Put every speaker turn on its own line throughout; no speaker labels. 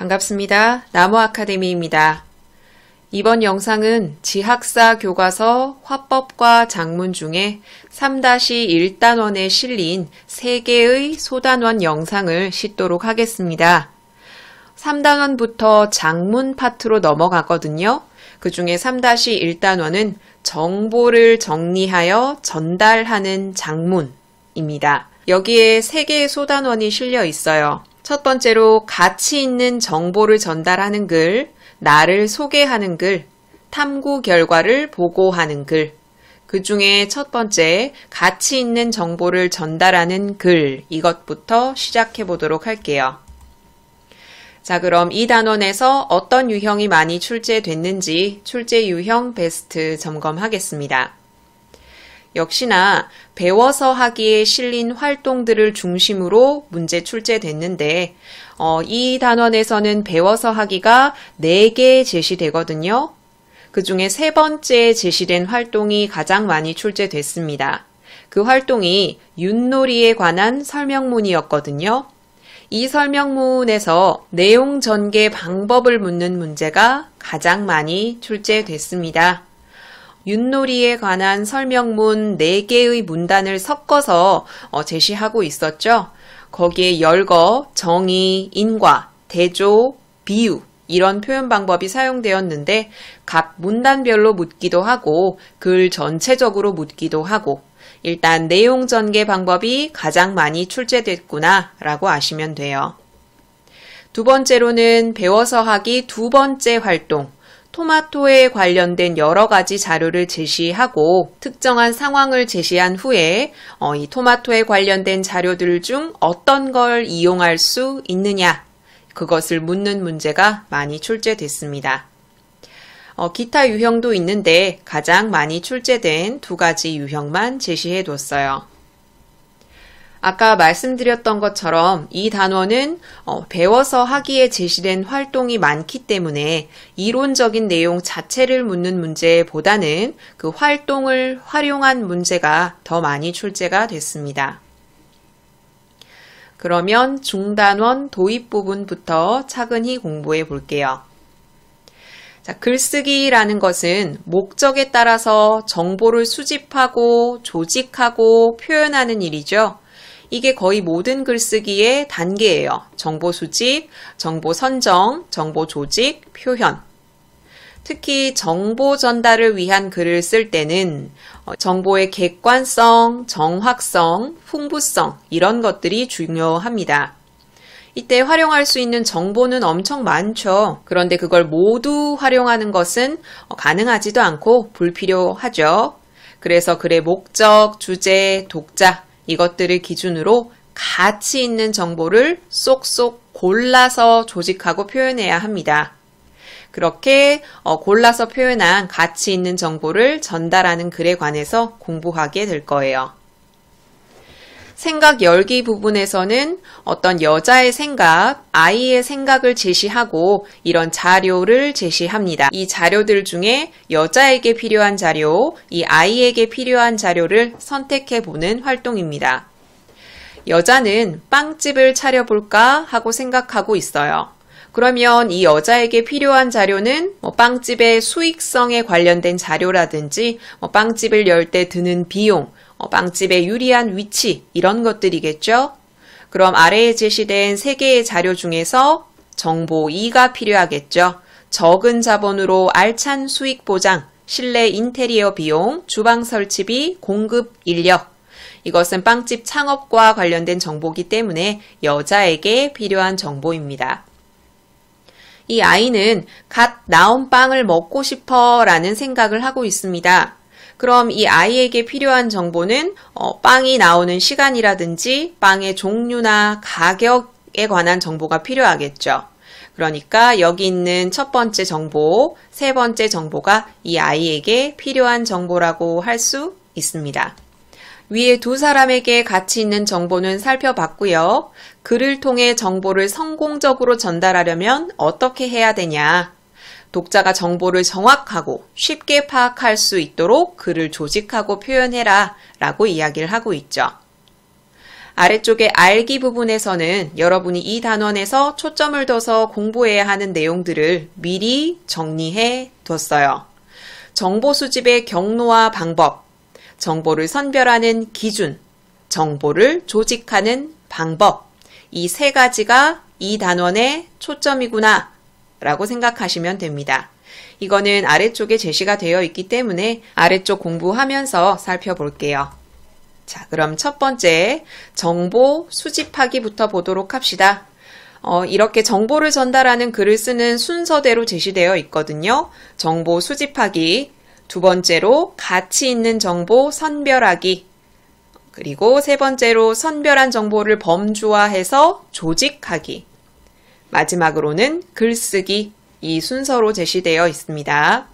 반갑습니다. 나무아카데미입니다. 이번 영상은 지학사 교과서 화법과 작문 중에 3-1단원에 실린 3개의 소단원 영상을 싣도록 하겠습니다. 3단원부터 작문 파트로 넘어가거든요. 그 중에 3-1단원은 정보를 정리하여 전달하는 작문입니다. 여기에 3개의 소단원이 실려 있어요. 첫 번째로 가치 있는 정보를 전달하는 글, 나를 소개하는 글, 탐구 결과를 보고하는 글. 그 중에 첫 번째, 가치 있는 정보를 전달하는 글, 이것부터 시작해 보도록 할게요. 자, 그럼 이 단원에서 어떤 유형이 많이 출제됐는지 출제 유형 베스트 점검하겠습니다. 역시나 배워서 하기에 실린 활동들을 중심으로 문제 출제됐는데 이 단원에서는 배워서 하기가 4개 제시되거든요. 그 중에 3번째 제시된 활동이 가장 많이 출제됐습니다. 그 활동이 윷놀이에 관한 설명문이었거든요. 이 설명문에서 내용 전개 방법을 묻는 문제가 가장 많이 출제됐습니다. 윷놀이에 관한 설명문 4개의 문단을 섞어서 제시하고 있었죠. 거기에 열거, 정의, 인과, 대조, 비유 이런 표현 방법이 사용되었는데 각 문단별로 묻기도 하고 글 전체적으로 묻기도 하고 일단 내용 전개 방법이 가장 많이 출제됐구나 라고 아시면 돼요. 두 번째로는 배워서 하기 2번째 활동, 토마토에 관련된 여러 가지 자료를 제시하고 특정한 상황을 제시한 후에 이 토마토에 관련된 자료들 중 어떤 걸 이용할 수 있느냐 그것을 묻는 문제가 많이 출제됐습니다. 기타 유형도 있는데 가장 많이 출제된 2가지 유형만 제시해 뒀어요. 아까 말씀드렸던 것처럼 이 단원은 배워서 하기에 제시된 활동이 많기 때문에 이론적인 내용 자체를 묻는 문제보다는 그 활동을 활용한 문제가 더 많이 출제가 됐습니다. 그러면 중단원 도입 부분부터 차근히 공부해 볼게요. 자, 글쓰기라는 것은 목적에 따라서 정보를 수집하고 조직하고 표현하는 일이죠. 이게 거의 모든 글쓰기의 단계예요. 정보 수집, 정보 선정, 정보 조직, 표현. 특히 정보 전달을 위한 글을 쓸 때는 정보의 객관성, 정확성, 풍부성 이런 것들이 중요합니다. 이때 활용할 수 있는 정보는 엄청 많죠. 그런데 그걸 모두 활용하는 것은 가능하지도 않고 불필요하죠. 그래서 글의 목적, 주제, 독자 이것들을 기준으로 가치 있는 정보를 쏙쏙 골라서 조직하고 표현해야 합니다. 그렇게 골라서 표현한 가치 있는 정보를 전달하는 글에 관해서 공부하게 될 거예요. 생각 열기 부분에서는 어떤 여자의 생각, 아이의 생각을 제시하고 이런 자료를 제시합니다. 이 자료들 중에 여자에게 필요한 자료, 이 아이에게 필요한 자료를 선택해 보는 활동입니다. 여자는 빵집을 차려볼까 하고 생각하고 있어요. 그러면 이 여자에게 필요한 자료는 빵집의 수익성에 관련된 자료라든지 빵집을 열 때 드는 비용, 빵집의 유리한 위치 이런 것들이겠죠. 그럼 아래에 제시된 3개의 자료 중에서 정보 2가 필요하겠죠. 적은 자본으로 알찬 수익 보장, 실내 인테리어 비용, 주방 설치비, 공급 인력. 이것은 빵집 창업과 관련된 정보이기 때문에 여자에게 필요한 정보입니다. 이 아이는 갓 나온 빵을 먹고 싶어 라는 생각을 하고 있습니다. 그럼 이 아이에게 필요한 정보는 빵이 나오는 시간이라든지 빵의 종류나 가격에 관한 정보가 필요하겠죠. 그러니까 여기 있는 첫 번째 정보, 3번째 정보가 이 아이에게 필요한 정보라고 할 수 있습니다. 위에 2사람에게 가치 있는 정보는 살펴봤고요. 글을 통해 정보를 성공적으로 전달하려면 어떻게 해야 되냐? 독자가 정보를 정확하고 쉽게 파악할 수 있도록 글을 조직하고 표현해라 라고 이야기를 하고 있죠. 아래쪽의 알기 부분에서는 여러분이 이 단원에서 초점을 둬서 공부해야 하는 내용들을 미리 정리해 뒀어요. 정보 수집의 경로와 방법, 정보를 선별하는 기준, 정보를 조직하는 방법, 이 세 가지가 이 단원의 초점이구나 라고 생각하시면 됩니다. 이거는 아래쪽에 제시가 되어 있기 때문에 아래쪽 공부하면서 살펴볼게요. 자, 그럼 첫 번째 정보 수집하기부터 보도록 합시다. 이렇게 정보를 전달하는 글을 쓰는 순서대로 제시되어 있거든요. 정보 수집하기, 두 번째로 가치 있는 정보 선별하기, 그리고 세 번째로 선별한 정보를 범주화해서 조직하기, 마지막으로는 글쓰기, 이 순서로 제시되어 있습니다.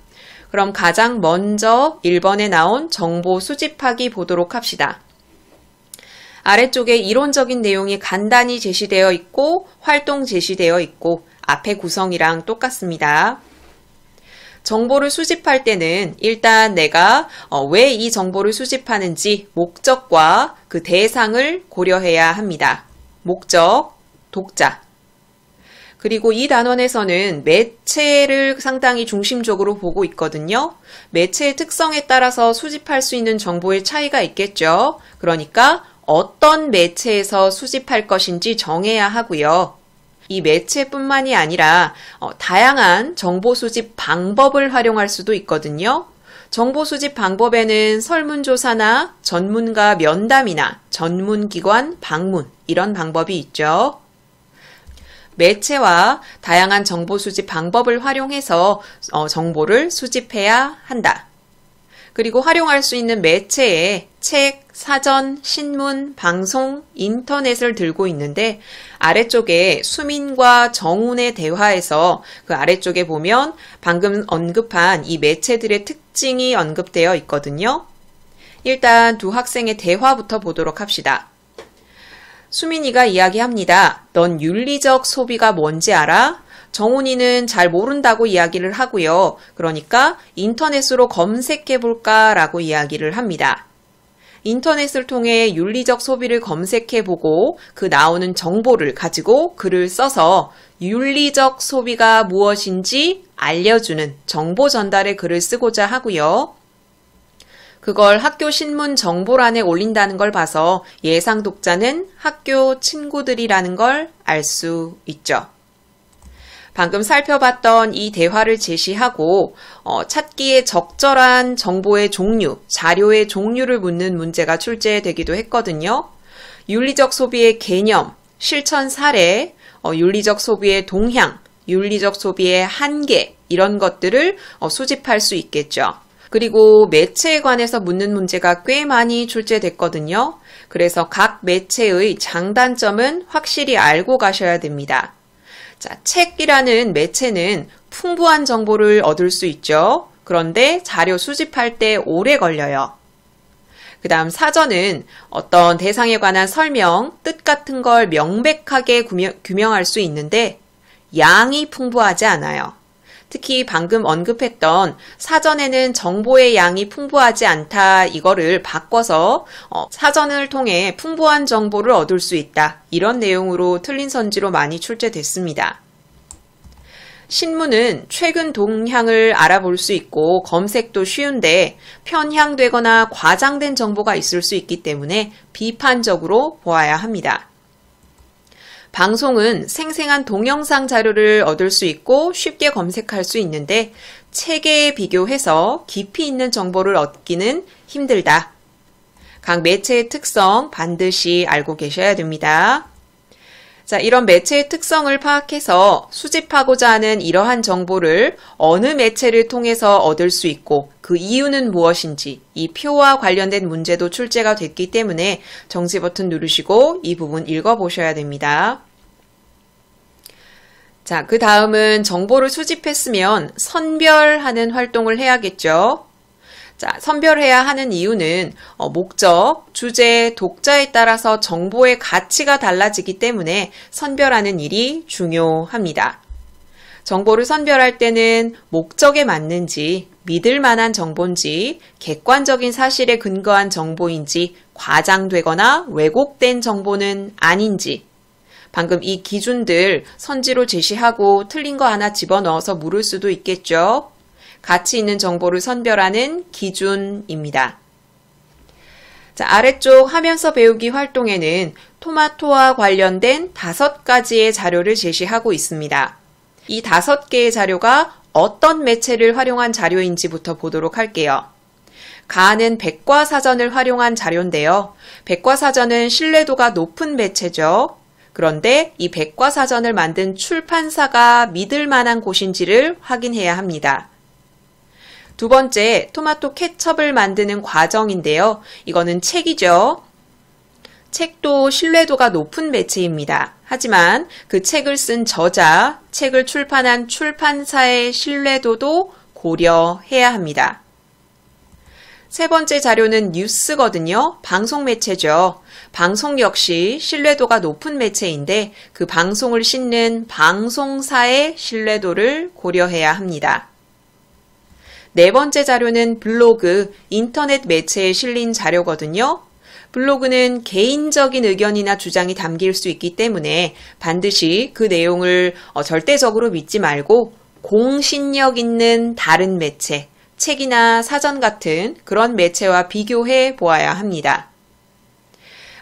그럼 가장 먼저 1번에 나온 정보 수집하기 보도록 합시다. 아래쪽에 이론적인 내용이 간단히 제시되어 있고 활동 제시되어 있고 앞에 구성이랑 똑같습니다. 정보를 수집할 때는 일단 내가 왜 이 정보를 수집하는지 목적과 그 대상을 고려해야 합니다. 목적, 독자. 그리고 이 단원에서는 매체를 상당히 중심적으로 보고 있거든요. 매체의 특성에 따라서 수집할 수 있는 정보의 차이가 있겠죠. 그러니까 어떤 매체에서 수집할 것인지 정해야 하고요. 이 매체뿐만이 아니라 다양한 정보 수집 방법을 활용할 수도 있거든요. 정보 수집 방법에는 설문조사나 전문가 면담이나 전문기관 방문 이런 방법이 있죠. 매체와 다양한 정보 수집 방법을 활용해서 정보를 수집해야 한다. 그리고 활용할 수 있는 매체에 책, 사전, 신문, 방송, 인터넷을 들고 있는데 아래쪽에 수민과 정훈의 대화에서 그 아래쪽에 보면 방금 언급한 이 매체들의 특징이 언급되어 있거든요. 일단 두 학생의 대화부터 보도록 합시다. 수민이가 이야기합니다. 넌 윤리적 소비가 뭔지 알아? 정훈이는 잘 모른다고 이야기를 하고요. 그러니까 인터넷으로 검색해볼까 라고 이야기를 합니다. 인터넷을 통해 윤리적 소비를 검색해보고 그 나오는 정보를 가지고 글을 써서 윤리적 소비가 무엇인지 알려주는 정보 전달의 글을 쓰고자 하고요. 그걸 학교 신문 정보란에 올린다는 걸 봐서 예상 독자는 학교 친구들이라는 걸 알 수 있죠. 방금 살펴봤던 이 대화를 제시하고 찾기에 적절한 정보의 종류, 자료의 종류를 묻는 문제가 출제되기도 했거든요. 윤리적 소비의 개념, 실천 사례, 윤리적 소비의 동향, 윤리적 소비의 한계 이런 것들을 수집할 수 있겠죠. 그리고 매체에 관해서 묻는 문제가 꽤 많이 출제됐거든요. 그래서 각 매체의 장단점은 확실히 알고 가셔야 됩니다. 자, 책이라는 매체는 풍부한 정보를 얻을 수 있죠. 그런데 자료 수집할 때 오래 걸려요. 그 다음 사전은 어떤 대상에 관한 설명, 뜻 같은 걸 명백하게 규명할 수 있는데 양이 풍부하지 않아요. 특히 방금 언급했던 사전에는 정보의 양이 풍부하지 않다 이거를 바꿔서 사전을 통해 풍부한 정보를 얻을 수 있다. 이런 내용으로 틀린 선지로 많이 출제됐습니다. 신문은 최근 동향을 알아볼 수 있고 검색도 쉬운데 편향되거나 과장된 정보가 있을 수 있기 때문에 비판적으로 보아야 합니다. 방송은 생생한 동영상 자료를 얻을 수 있고 쉽게 검색할 수 있는데 책에 비교해서 깊이 있는 정보를 얻기는 힘들다. 각 매체의 특성 반드시 알고 계셔야 됩니다. 자, 이런 매체의 특성을 파악해서 수집하고자 하는 이러한 정보를 어느 매체를 통해서 얻을 수 있고 그 이유는 무엇인지 이 표와 관련된 문제도 출제가 됐기 때문에 정지 버튼 누르시고 이 부분 읽어보셔야 됩니다. 자, 그 다음은 정보를 수집했으면 선별하는 활동을 해야겠죠. 자, 선별해야 하는 이유는 목적, 주제, 독자에 따라서 정보의 가치가 달라지기 때문에 선별하는 일이 중요합니다. 정보를 선별할 때는 목적에 맞는지, 믿을 만한 정보인지, 객관적인 사실에 근거한 정보인지, 과장되거나 왜곡된 정보는 아닌지, 방금 이 기준들 선지로 제시하고 틀린 거 하나 집어넣어서 물을 수도 있겠죠. 가치 있는 정보를 선별하는 기준입니다. 자, 아래쪽 하면서 배우기 활동에는 토마토와 관련된 5가지의 자료를 제시하고 있습니다. 이 5개의 자료가 어떤 매체를 활용한 자료인지부터 보도록 할게요. 가는 백과사전을 활용한 자료인데요. 백과사전은 신뢰도가 높은 매체죠. 그런데 이 백과사전을 만든 출판사가 믿을 만한 곳인지를 확인해야 합니다. 두 번째, 토마토 케첩을 만드는 과정인데요. 이거는 책이죠. 책도 신뢰도가 높은 매체입니다. 하지만 그 책을 쓴 저자, 책을 출판한 출판사의 신뢰도도 고려해야 합니다. 세 번째 자료는 뉴스거든요. 방송 매체죠. 방송 역시 신뢰도가 높은 매체인데 그 방송을 싣는 방송사의 신뢰도를 고려해야 합니다. 네 번째 자료는 블로그, 인터넷 매체에 실린 자료거든요. 블로그는 개인적인 의견이나 주장이 담길 수 있기 때문에 반드시 그 내용을 절대적으로 믿지 말고 공신력 있는 다른 매체, 책이나 사전 같은 그런 매체와 비교해 보아야 합니다.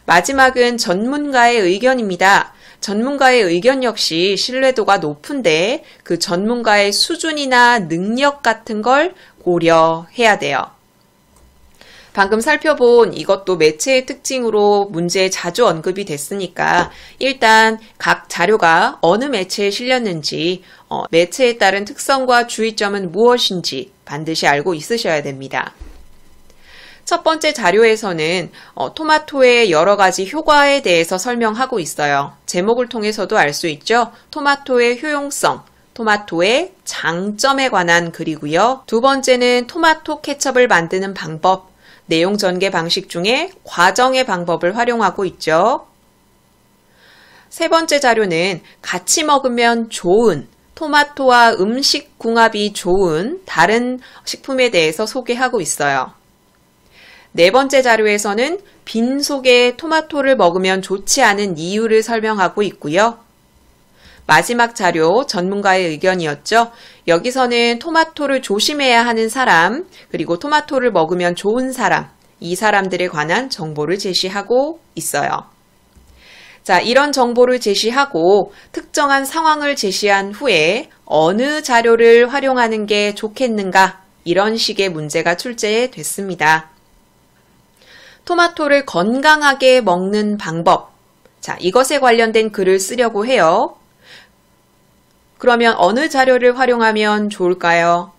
마지막은 전문가의 의견입니다. 전문가의 의견 역시 신뢰도가 높은데 그 전문가의 수준이나 능력 같은 걸 고려해야 돼요. 방금 살펴본 이것도 매체의 특징으로 문제에 자주 언급이 됐으니까 일단 각 자료가 어느 매체에 실렸는지, 매체에 따른 특성과 주의점은 무엇인지 반드시 알고 있으셔야 됩니다. 첫 번째 자료에서는 토마토의 여러 가지 효과에 대해서 설명하고 있어요. 제목을 통해서도 알 수 있죠. 토마토의 효용성, 토마토의 장점에 관한 글이고요. 두 번째는 토마토 케첩을 만드는 방법, 내용 전개 방식 중에 과정의 방법을 활용하고 있죠. 세 번째 자료는 같이 먹으면 좋은, 토마토와 음식 궁합이 좋은 다른 식품에 대해서 소개하고 있어요. 네 번째 자료에서는 빈속에 토마토를 먹으면 좋지 않은 이유를 설명하고 있고요. 마지막 자료, 전문가의 의견이었죠. 여기서는 토마토를 조심해야 하는 사람, 그리고 토마토를 먹으면 좋은 사람, 이 사람들에 관한 정보를 제시하고 있어요. 자, 이런 정보를 제시하고 특정한 상황을 제시한 후에 어느 자료를 활용하는 게 좋겠는가, 이런 식의 문제가 출제됐습니다. 토마토를 건강하게 먹는 방법. 자, 이것에 관련된 글을 쓰려고 해요. 그러면 어느 자료를 활용하면 좋을까요?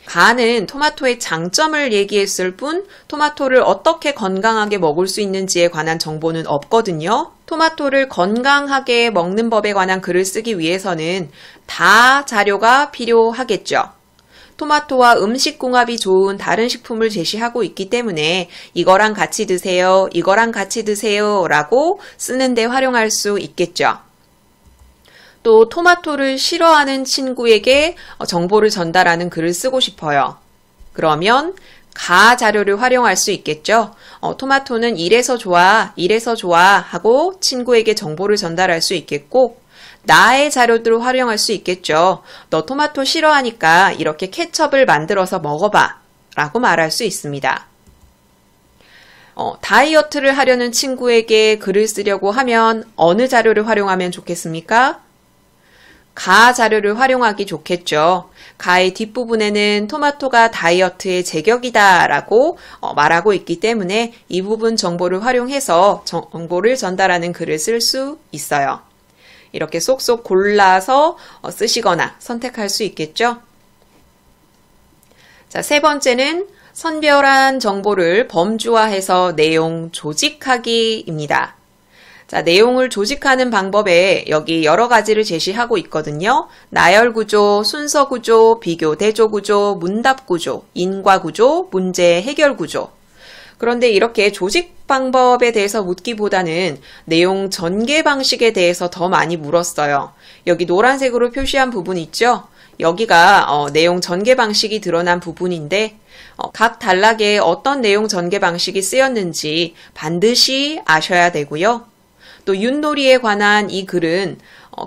가는 토마토의 장점을 얘기했을 뿐 토마토를 어떻게 건강하게 먹을 수 있는지에 관한 정보는 없거든요. 토마토를 건강하게 먹는 법에 관한 글을 쓰기 위해서는 다 자료가 필요하겠죠. 토마토와 음식 궁합이 좋은 다른 식품을 제시하고 있기 때문에 이거랑 같이 드세요, 이거랑 같이 드세요 라고 쓰는데 활용할 수 있겠죠. 또 토마토를 싫어하는 친구에게 정보를 전달하는 글을 쓰고 싶어요. 그러면 가 자료를 활용할 수 있겠죠. 토마토는 이래서 좋아, 이래서 좋아 하고 친구에게 정보를 전달할 수 있겠고, 나의 자료들을 활용할 수 있겠죠. 너 토마토 싫어하니까 이렇게 케첩을 만들어서 먹어봐 라고 말할 수 있습니다. 다이어트를 하려는 친구에게 글을 쓰려고 하면 어느 자료를 활용하면 좋겠습니까? 가 자료를 활용하기 좋겠죠. 가의 뒷부분에는 토마토가 다이어트의 제격이다 라고 말하고 있기 때문에 이 부분 정보를 활용해서 정보를 전달하는 글을 쓸 수 있어요. 이렇게 쏙쏙 골라서 쓰시거나 선택할 수 있겠죠. 자, 세 번째는 선별한 정보를 범주화해서 내용 조직하기입니다. 자, 내용을 조직하는 방법에 여기 여러 가지를 제시하고 있거든요. 나열 구조, 순서 구조, 비교 대조 구조, 문답 구조, 인과 구조, 문제 해결 구조. 그런데 이렇게 조직 방법에 대해서 묻기보다는 내용 전개 방식에 대해서 더 많이 물었어요. 여기 노란색으로 표시한 부분 있죠? 여기가 내용 전개 방식이 드러난 부분인데 각 단락에 어떤 내용 전개 방식이 쓰였는지 반드시 아셔야 되고요. 또 윷놀이에 관한 이 글은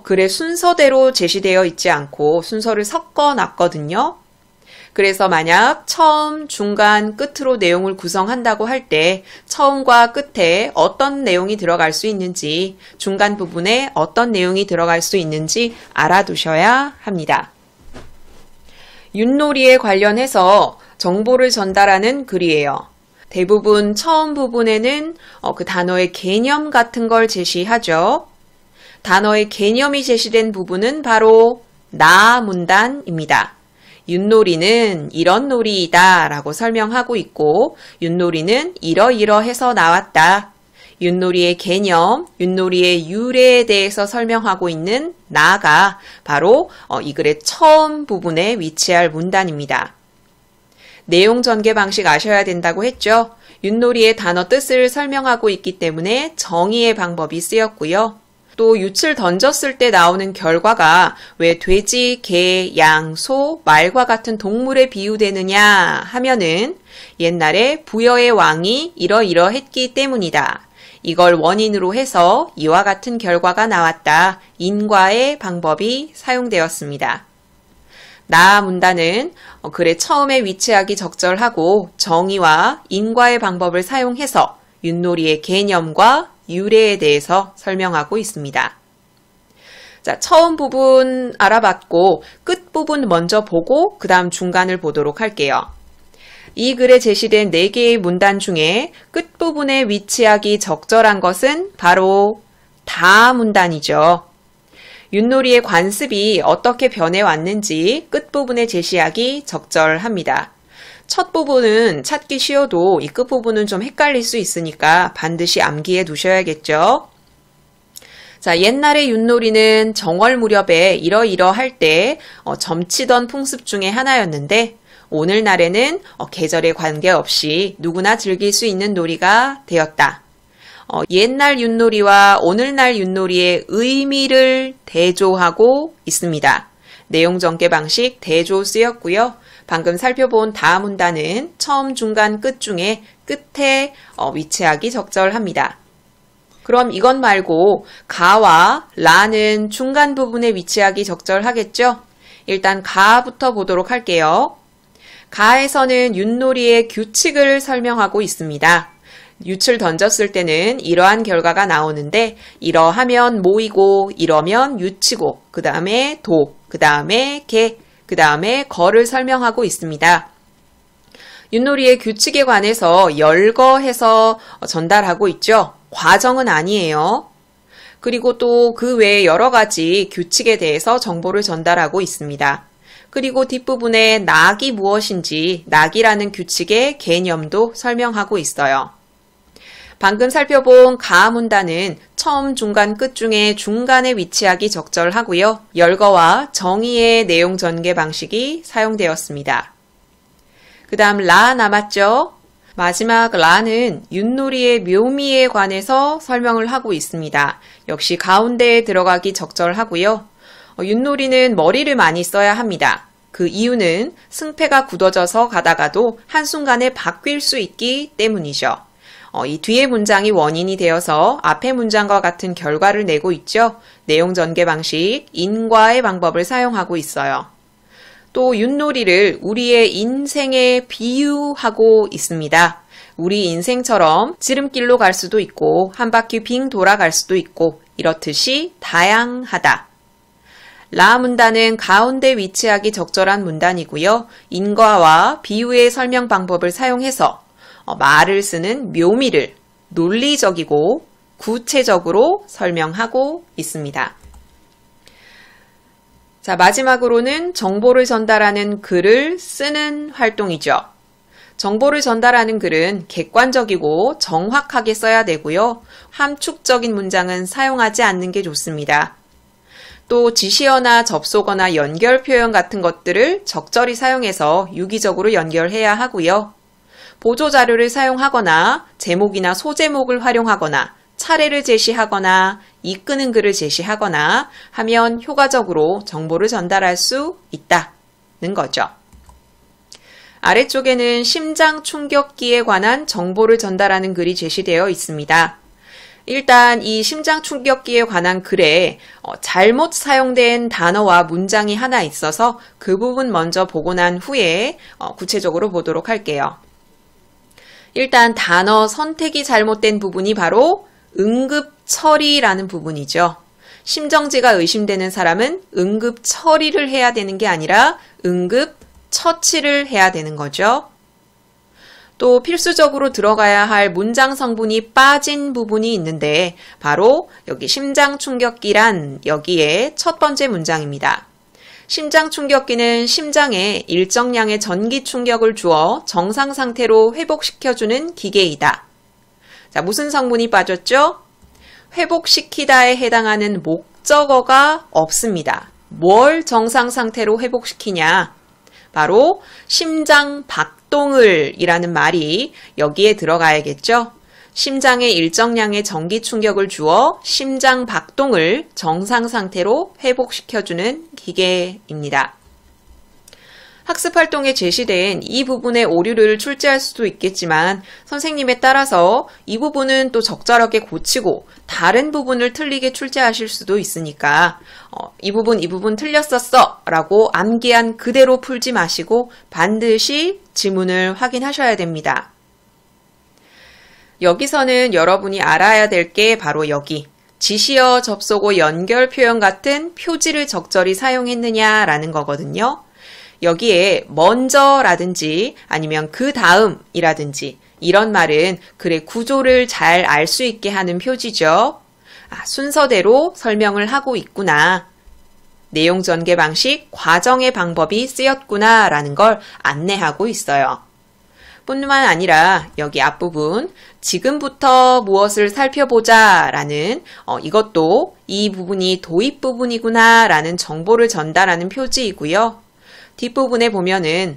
글의 순서대로 제시되어 있지 않고 순서를 섞어 놨거든요. 그래서 만약 처음, 중간, 끝으로 내용을 구성한다고 할 때 처음과 끝에 어떤 내용이 들어갈 수 있는지, 중간 부분에 어떤 내용이 들어갈 수 있는지 알아두셔야 합니다. 윷놀이에 관련해서 정보를 전달하는 글이에요. 대부분 처음 부분에는 그 단어의 개념 같은 걸 제시하죠. 단어의 개념이 제시된 부분은 바로 나 문단입니다. 윷놀이는 이런 놀이이다 라고 설명하고 있고 윷놀이는 이러이러해서 나왔다. 윷놀이의 개념, 윷놀이의 유래에 대해서 설명하고 있는 나가 바로 이 글의 처음 부분에 위치할 문단입니다. 내용 전개 방식 아셔야 된다고 했죠. 윷놀이의 단어 뜻을 설명하고 있기 때문에 정의의 방법이 쓰였고요. 또 윷을 던졌을 때 나오는 결과가 왜 돼지, 개, 양, 소, 말과 같은 동물에 비유되느냐 하면은 옛날에 부여의 왕이 이러이러했기 때문이다. 이걸 원인으로 해서 이와 같은 결과가 나왔다. 인과의 방법이 사용되었습니다. 나 문단은 글의 처음에 위치하기 적절하고 정의와 인과의 방법을 사용해서 윷놀이의 개념과 유래에 대해서 설명하고 있습니다. 자, 처음 부분 알아봤고 끝 부분 먼저 보고 그 다음 중간을 보도록 할게요. 이 글에 제시된 4개의 문단 중에 끝부분에 위치하기 적절한 것은 바로 다 문단이죠. 윷놀이의 관습이 어떻게 변해왔는지 끝부분에 제시하기 적절합니다. 첫 부분은 찾기 쉬워도 이 끝부분은 좀 헷갈릴 수 있으니까 반드시 암기해 두셔야겠죠. 자, 옛날의 윷놀이는 정월 무렵에 이러이러할 때 점치던 풍습 중에 하나였는데 오늘날에는 계절에 관계없이 누구나 즐길 수 있는 놀이가 되었다. 옛날 윷놀이와 오늘날 윷놀이의 의미를 대조하고 있습니다. 내용 전개 방식 대조 쓰였고요. 방금 살펴본 다음 문단은 처음, 중간, 끝 중에 끝에 위치하기 적절합니다. 그럼 이것 말고 가와 라는 중간 부분에 위치하기 적절하겠죠? 일단 가부터 보도록 할게요. 가에서는 윷놀이의 규칙을 설명하고 있습니다. 윷을 던졌을 때는 이러한 결과가 나오는데 이러하면 모이고 이러면 윷치고 그 다음에 도, 그 다음에 개, 그 다음에 거를 설명하고 있습니다. 윷놀이의 규칙에 관해서 열거해서 전달하고 있죠. 과정은 아니에요. 그리고 또 그 외에 여러 가지 규칙에 대해서 정보를 전달하고 있습니다. 그리고 뒷부분에 낙이 무엇인지 낙이라는 규칙의 개념도 설명하고 있어요. 방금 살펴본 가 문단은 처음, 중간, 끝 중에 중간에 위치하기 적절하고요. 열거와 정의의 내용 전개 방식이 사용되었습니다. 그 다음 라 남았죠? 마지막 라는 윷놀이의 묘미에 관해서 설명을 하고 있습니다. 역시 가운데에 들어가기 적절하고요. 윷놀이는 머리를 많이 써야 합니다. 그 이유는 승패가 굳어져서 가다가도 한순간에 바뀔 수 있기 때문이죠. 이 뒤의 문장이 원인이 되어서 앞의 문장과 같은 결과를 내고 있죠. 내용 전개 방식, 인과의 방법을 사용하고 있어요. 또 윷놀이를 우리의 인생에 비유하고 있습니다. 우리 인생처럼 지름길로 갈 수도 있고 한 바퀴 빙 돌아갈 수도 있고 이렇듯이 다양하다. 라 문단은 가운데 위치하기 적절한 문단이고요. 인과와 비유의 설명 방법을 사용해서 말을 쓰는 묘미를 논리적이고 구체적으로 설명하고 있습니다. 자, 마지막으로는 정보를 전달하는 글을 쓰는 활동이죠. 정보를 전달하는 글은 객관적이고 정확하게 써야 되고요. 함축적인 문장은 사용하지 않는 게 좋습니다. 또 지시어나 접속어나 연결 표현 같은 것들을 적절히 사용해서 유기적으로 연결해야 하고요. 보조자료를 사용하거나 제목이나 소제목을 활용하거나 차례를 제시하거나 이끄는 글을 제시하거나 하면 효과적으로 정보를 전달할 수 있다는 거죠. 아래쪽에는 심장 충격기에 관한 정보를 전달하는 글이 제시되어 있습니다. 일단 이 심장 충격기에 관한 글에 잘못 사용된 단어와 문장이 하나 있어서 그 부분 먼저 보고 난 후에 구체적으로 보도록 할게요. 일단 단어 선택이 잘못된 부분이 바로 응급처리라는 부분이죠. 심정지가 의심되는 사람은 응급처리를 해야 되는 게 아니라 응급처치를 해야 되는 거죠. 또 필수적으로 들어가야 할 문장 성분이 빠진 부분이 있는데 바로 여기 심장충격기란 여기에 첫 번째 문장입니다. 심장충격기는 심장에 일정량의 전기 충격을 주어 정상 상태로 회복시켜주는 기계이다. 자, 무슨 성분이 빠졌죠? 회복시키다에 해당하는 목적어가 없습니다. 뭘 정상 상태로 회복시키냐? 바로 심장 박동을 이라는 말이 여기에 들어가야겠죠? 심장에 일정량의 전기 충격을 주어 심장 박동을 정상 상태로 회복시켜주는 기계입니다. 학습활동에 제시된 이 부분의 오류를 출제할 수도 있겠지만 선생님에 따라서 이 부분은 또 적절하게 고치고 다른 부분을 틀리게 출제하실 수도 있으니까 이 부분 틀렸었어 라고 암기한 그대로 풀지 마시고 반드시 지문을 확인하셔야 됩니다. 여기서는 여러분이 알아야 될 게 바로 여기 지시어, 접속어, 연결 표현 같은 표지를 적절히 사용했느냐라는 거거든요. 여기에 먼저라든지 아니면 그 다음이라든지 이런 말은 글의 구조를 잘 알 수 있게 하는 표지죠. 순서대로 설명을 하고 있구나. 내용 전개 방식, 과정의 방법이 쓰였구나 라는 걸 안내하고 있어요. 뿐만 아니라 여기 앞부분 지금부터 무엇을 살펴보자 라는 이것도 이 부분이 도입 부분이구나 라는 정보를 전달하는 표지이고요. 뒷부분에 보면은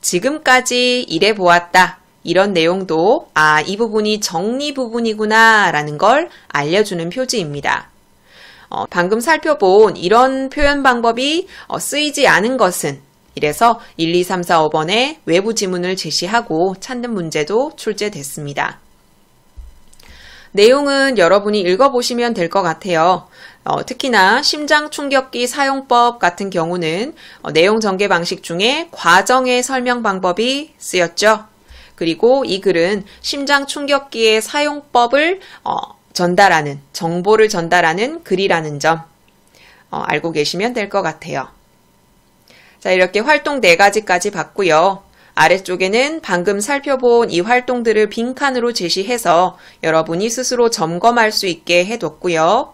지금까지 일해보았다. 이런 내용도 이 부분이 정리 부분이구나 라는 걸 알려주는 표지입니다. 방금 살펴본 이런 표현 방법이 쓰이지 않은 것은 이래서 1, 2, 3, 4, 5번에 외부 지문을 제시하고 찾는 문제도 출제됐습니다. 내용은 여러분이 읽어보시면 될 것 같아요. 특히나 심장충격기 사용법 같은 경우는 내용 전개 방식 중에 과정의 설명 방법이 쓰였죠. 그리고 이 글은 심장충격기의 사용법을 전달하는, 정보를 전달하는 글이라는 점 알고 계시면 될 것 같아요. 자, 이렇게 활동 4가지까지 봤고요. 아래쪽에는 방금 살펴본 이 활동들을 빈칸으로 제시해서 여러분이 스스로 점검할 수 있게 해뒀고요.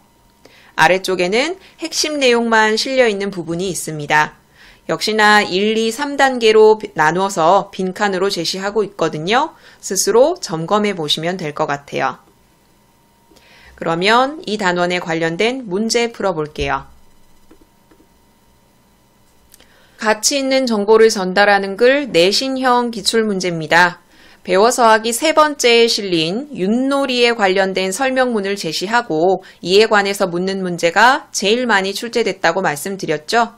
아래쪽에는 핵심 내용만 실려있는 부분이 있습니다. 역시나 1, 2, 3단계로 나누어서 빈칸으로 제시하고 있거든요. 스스로 점검해 보시면 될 것 같아요. 그러면 이 단원에 관련된 문제 풀어볼게요. 가치 있는 정보를 전달하는 글 내신형 기출문제입니다. 배워서 하기 3번째에 실린 윷놀이에 관련된 설명문을 제시하고 이에 관해서 묻는 문제가 제일 많이 출제됐다고 말씀드렸죠.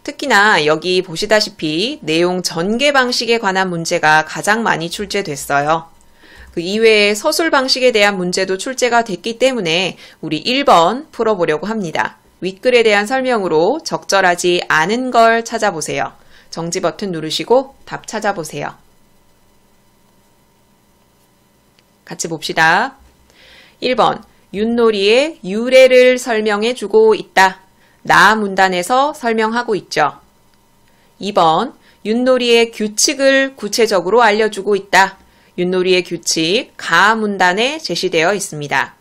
특히나 여기 보시다시피 내용 전개 방식에 관한 문제가 가장 많이 출제됐어요. 그 이외에 서술 방식에 대한 문제도 출제가 됐기 때문에 우리 1번 풀어보려고 합니다. 윗글에 대한 설명으로 적절하지 않은 걸 찾아보세요. 정지 버튼 누르시고 답 찾아보세요. 같이 봅시다. 1번, 윷놀이의 유래를 설명해 주고 있다. 나 문단에서 설명하고 있죠. 2번, 윷놀이의 규칙을 구체적으로 알려주고 있다. 윷놀이의 규칙, 가 문단에 제시되어 있습니다.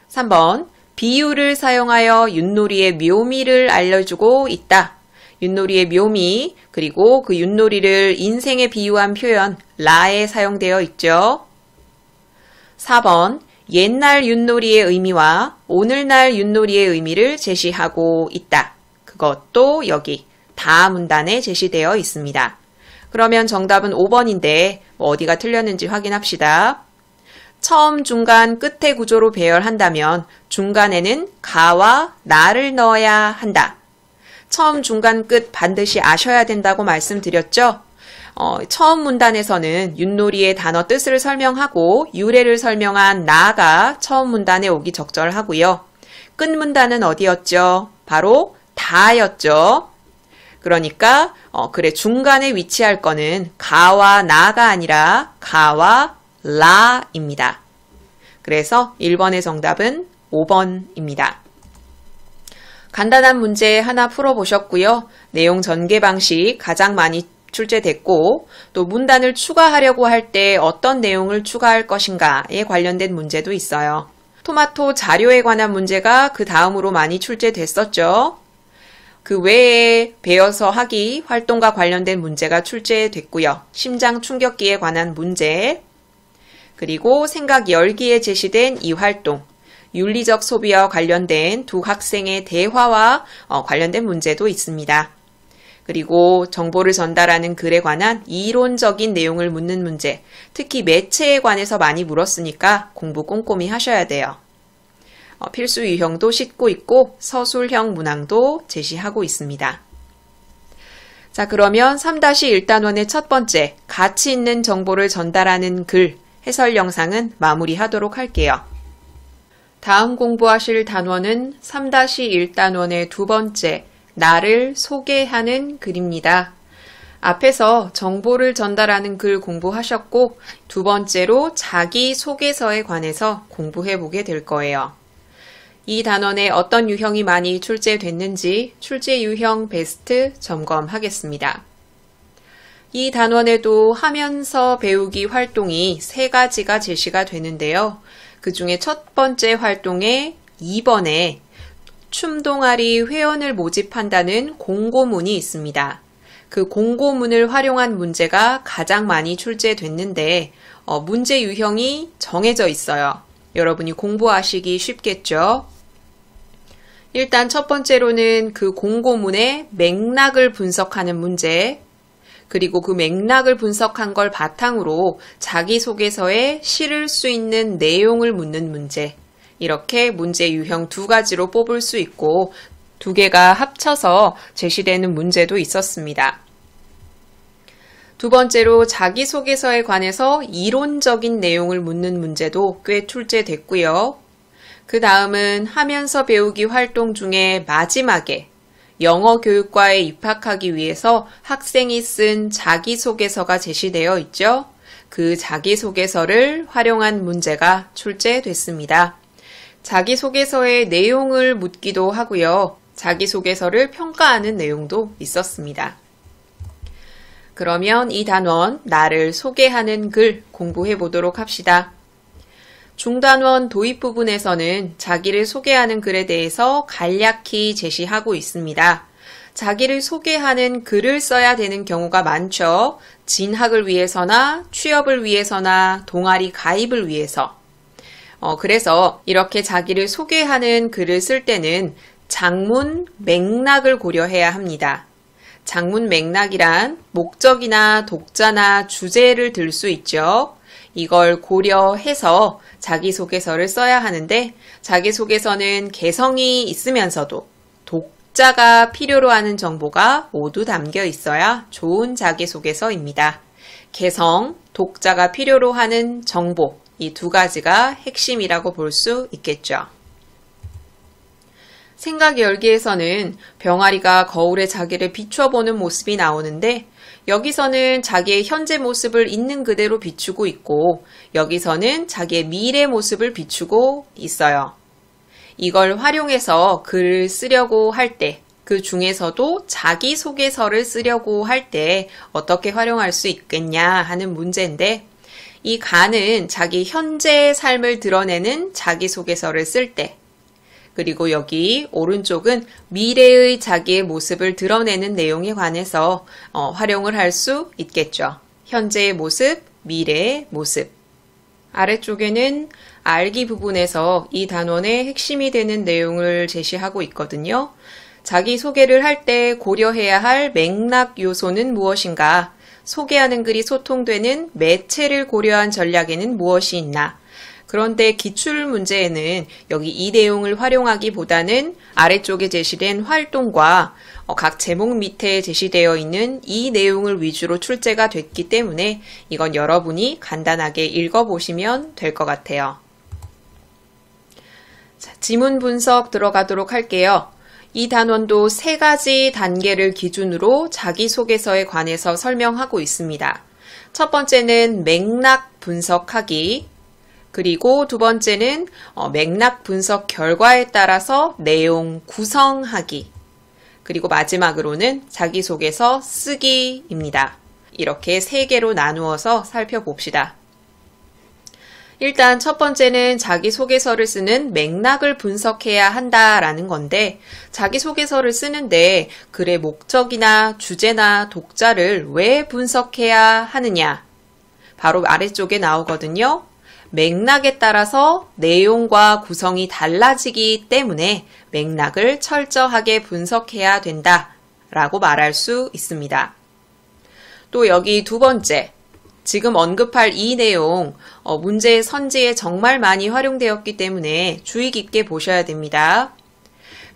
3번, 비유를 사용하여 윷놀이의 묘미를 알려주고 있다. 윷놀이의 묘미, 그리고 그 윷놀이를 인생에 비유한 표현, 라에 사용되어 있죠. 4번, 옛날 윷놀이의 의미와 오늘날 윷놀이의 의미를 제시하고 있다. 그것도 여기 다 문단에 제시되어 있습니다. 그러면 정답은 5번인데 어디가 틀렸는지 확인합시다. 처음, 중간, 끝의 구조로 배열한다면 중간에는 가와 나를 넣어야 한다. 처음, 중간, 끝 반드시 아셔야 된다고 말씀드렸죠? 처음 문단에서는 윷놀이의 단어 뜻을 설명하고 유래를 설명한 나가 처음 문단에 오기 적절하고요. 끝 문단은 어디였죠? 바로 다였죠. 그러니까 그래 중간에 위치할 거는 가와 나가 아니라 가와 라입니다. 그래서 1번의 정답은 5번입니다. 간단한 문제 하나 풀어보셨고요. 내용 전개 방식 가장 많이 출제됐고 또 문단을 추가하려고 할 때 어떤 내용을 추가할 것인가에 관련된 문제도 있어요. 토마토 자료에 관한 문제가 그 다음으로 많이 출제됐었죠. 그 외에 배워서 하기 활동과 관련된 문제가 출제됐고요. 심장 충격기에 관한 문제, 그리고 생각 열기에 제시된 이 활동, 윤리적 소비와 관련된 두 학생의 대화와 관련된 문제도 있습니다. 그리고 정보를 전달하는 글에 관한 이론적인 내용을 묻는 문제, 특히 매체에 관해서 많이 물었으니까 공부 꼼꼼히 하셔야 돼요. 필수 유형도 싣고 있고 서술형 문항도 제시하고 있습니다. 자, 그러면 3-1단원의 첫 번째, 가치 있는 정보를 전달하는 글 해설 영상은 마무리하도록 할게요. 다음 공부하실 단원은 3-1단원의 두 번째, 나를 소개하는 글입니다. 앞에서 정보를 전달하는 글 공부하셨고 두 번째로 자기소개서에 관해서 공부해 보게 될 거예요. 이 단원에 어떤 유형이 많이 출제됐는지 출제 유형 베스트 점검하겠습니다. 이 단원에도 하면서 배우기 활동이 3가지가 제시가 되는데요. 그 중에 첫 번째 활동에 2번에 춤동아리 회원을 모집한다는 공고문이 있습니다. 그 공고문을 활용한 문제가 가장 많이 출제됐는데 문제 유형이 정해져 있어요. 여러분이 공부하시기 쉽겠죠? 일단 첫 번째로는 그 공고문의 맥락을 분석하는 문제, 그리고 그 맥락을 분석한 걸 바탕으로 자기소개서에 실을 수 있는 내용을 묻는 문제, 이렇게 문제 유형 2가지로 뽑을 수 있고 2개가 합쳐서 제시되는 문제도 있었습니다. 두 번째로 자기소개서에 관해서 이론적인 내용을 묻는 문제도 꽤 출제됐고요. 그 다음은 하면서 배우기 활동 중에 마지막에 영어 교육과에 입학하기 위해서 학생이 쓴 자기소개서가 제시되어 있죠. 그 자기소개서를 활용한 문제가 출제됐습니다. 자기소개서의 내용을 묻기도 하고요. 자기소개서를 평가하는 내용도 있었습니다. 그러면 이 단원, 나를 소개하는 글 공부해 보도록 합시다. 중단원 도입 부분에서는 자기를 소개하는 글에 대해서 간략히 제시하고 있습니다. 자기를 소개하는 글을 써야 되는 경우가 많죠. 진학을 위해서나 취업을 위해서나 동아리 가입을 위해서. 그래서 이렇게 자기를 소개하는 글을 쓸 때는 장문 맥락을 고려해야 합니다. 장문 맥락이란 목적이나 독자나 주제를 들 수 있죠. 이걸 고려해서 자기소개서를 써야 하는데 자기소개서는 개성이 있으면서도 독자가 필요로 하는 정보가 모두 담겨 있어야 좋은 자기소개서입니다. 개성, 독자가 필요로 하는 정보, 이 2가지가 핵심이라고 볼 수 있겠죠. 생각 열기에서는 병아리가 거울에 자기를 비춰보는 모습이 나오는데 여기서는 자기의 현재 모습을 있는 그대로 비추고 있고 여기서는 자기의 미래 모습을 비추고 있어요. 이걸 활용해서 글을 쓰려고 할 때, 그 중에서도 자기소개서를 쓰려고 할 때 어떻게 활용할 수 있겠냐 하는 문제인데 이 가는 자기 현재의 삶을 드러내는 자기소개서를 쓸 때, 그리고 여기 오른쪽은 미래의 자기의 모습을 드러내는 내용에 관해서 활용을 할 수 있겠죠. 현재의 모습, 미래의 모습. 아래쪽에는 알기 부분에서 이 단원의 핵심이 되는 내용을 제시하고 있거든요. 자기소개를 할 때 고려해야 할 맥락 요소는 무엇인가? 소개하는 글이 소통되는 매체를 고려한 전략에는 무엇이 있나? 그런데 기출 문제에는 여기 이 내용을 활용하기보다는 아래쪽에 제시된 활동과 각 제목 밑에 제시되어 있는 이 내용을 위주로 출제가 됐기 때문에 이건 여러분이 간단하게 읽어보시면 될 것 같아요. 자, 지문 분석 들어가도록 할게요. 이 단원도 3가지 단계를 기준으로 자기소개서에 관해서 설명하고 있습니다. 첫 번째는 맥락 분석하기, 그리고 두 번째는 맥락 분석 결과에 따라서 내용 구성하기, 그리고 마지막으로는 자기소개서 쓰기입니다. 이렇게 3개로 나누어서 살펴봅시다. 일단 첫 번째는 자기소개서를 쓰는 맥락을 분석해야 한다라는 건데, 자기소개서를 쓰는데 글의 목적이나 주제나 독자를 왜 분석해야 하느냐? 바로 아래쪽에 나오거든요. 맥락에 따라서 내용과 구성이 달라지기 때문에 맥락을 철저하게 분석해야 된다라고 말할 수 있습니다. 또 여기 두 번째, 지금 언급할 이 내용 문제의 선지에 정말 많이 활용되었기 때문에 주의 깊게 보셔야 됩니다.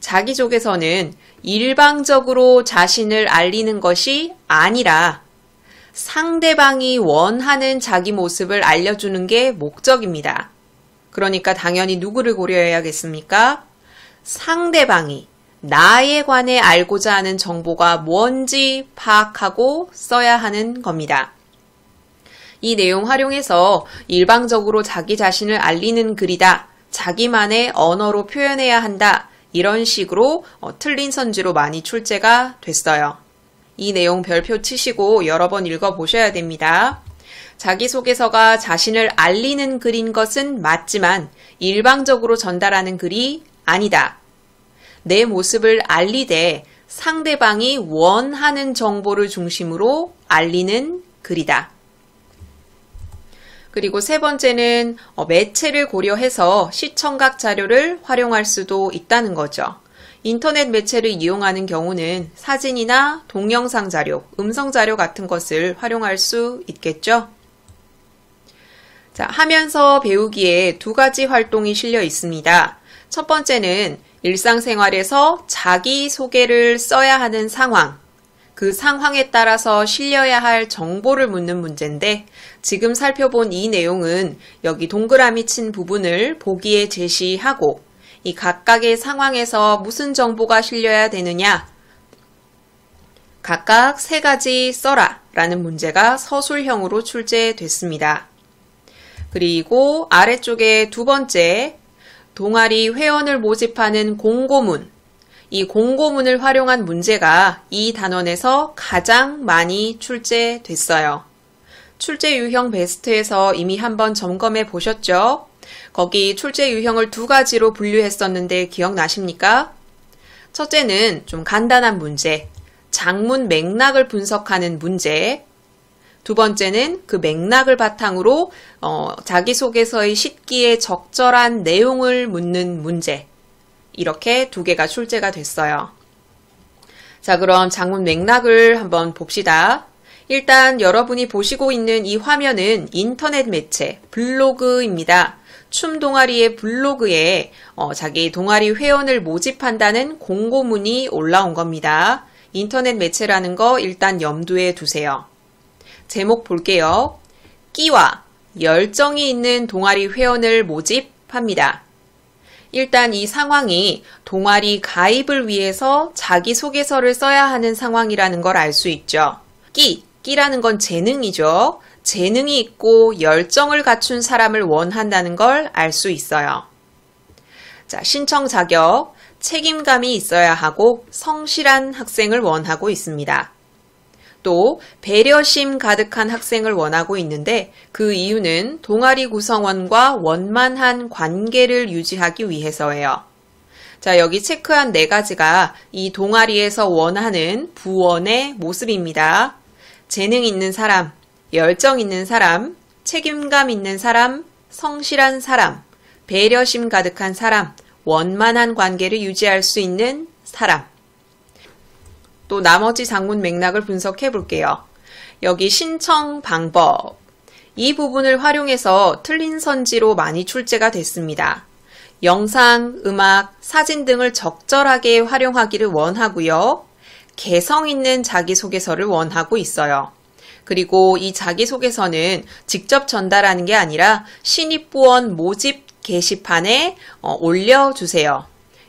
자기소개서는 일방적으로 자신을 알리는 것이 아니라 상대방이 원하는 자기 모습을 알려주는 게 목적입니다. 그러니까 당연히 누구를 고려해야겠습니까? 상대방이 나에 관해 알고자 하는 정보가 뭔지 파악하고 써야 하는 겁니다. 이 내용 활용해서 일방적으로 자기 자신을 알리는 글이다, 자기만의 언어로 표현해야 한다, 이런 식으로 틀린 선지로 많이 출제가 됐어요. 이 내용 별표 치시고 여러 번 읽어보셔야 됩니다. 자기소개서가 자신을 알리는 글인 것은 맞지만 일방적으로 전달하는 글이 아니다. 내 모습을 알리되 상대방이 원하는 정보를 중심으로 알리는 글이다. 그리고 세 번째는 매체를 고려해서 시청각 자료를 활용할 수도 있다는 거죠. 인터넷 매체를 이용하는 경우는 사진이나 동영상 자료, 음성 자료 같은 것을 활용할 수 있겠죠. 자, 하면서 배우기에 2가지 활동이 실려 있습니다. 첫 번째는 일상생활에서 자기소개를 써야 하는 상황, 그 상황에 따라서 실려야 할 정보를 묻는 문제인데, 지금 살펴본 이 내용은 여기 동그라미 친 부분을 보기에 제시하고 이 각각의 상황에서 무슨 정보가 실려야 되느냐, 각각 3가지 써라 라는 문제가 서술형으로 출제됐습니다. 그리고 아래쪽에 두 번째, 동아리 회원을 모집하는 공고문, 이 공고문을 활용한 문제가 이 단원에서 가장 많이 출제됐어요. 출제 유형 베스트에서 이미 한번 점검해 보셨죠? 거기 출제 유형을 2가지로 분류했었는데 기억나십니까? 첫째는 좀 간단한 문제, 장문 맥락을 분석하는 문제. 두 번째는 그 맥락을 바탕으로 자기소개서의 식기에 적절한 내용을 묻는 문제. 이렇게 2개가 출제가 됐어요. 자, 그럼 장문 맥락을 한번 봅시다. 일단 여러분이 보시고 있는 이 화면은 인터넷 매체, 블로그입니다. 춤 동아리의 블로그에 자기 동아리 회원을 모집한다는 공고문이 올라온 겁니다. 인터넷 매체라는 거 일단 염두에 두세요. 제목 볼게요. 끼와 열정이 있는 동아리 회원을 모집합니다. 일단 이 상황이 동아리 가입을 위해서 자기소개서를 써야 하는 상황이라는 걸 알 수 있죠. 끼라는 건 재능이죠. 재능이 있고 열정을 갖춘 사람을 원한다는 걸 알 수 있어요. 자, 신청 자격, 책임감이 있어야 하고 성실한 학생을 원하고 있습니다. 또 배려심 가득한 학생을 원하고 있는데 그 이유는 동아리 구성원과 원만한 관계를 유지하기 위해서예요. 자, 여기 체크한 4가지가 이 동아리에서 원하는 부원의 모습입니다. 재능 있는 사람, 열정 있는 사람, 책임감 있는 사람, 성실한 사람, 배려심 가득한 사람, 원만한 관계를 유지할 수 있는 사람. 또 나머지 장문 맥락을 분석해 볼게요. 여기 신청 방법. 이 부분을 활용해서 틀린 선지로 많이 출제가 됐습니다. 영상, 음악, 사진 등을 적절하게 활용하기를 원하고요. 개성 있는 자기소개서를 원하고 있어요. 그리고 이 자기소개서는 직접 전달하는 게 아니라 신입부원 모집 게시판에 올려주세요.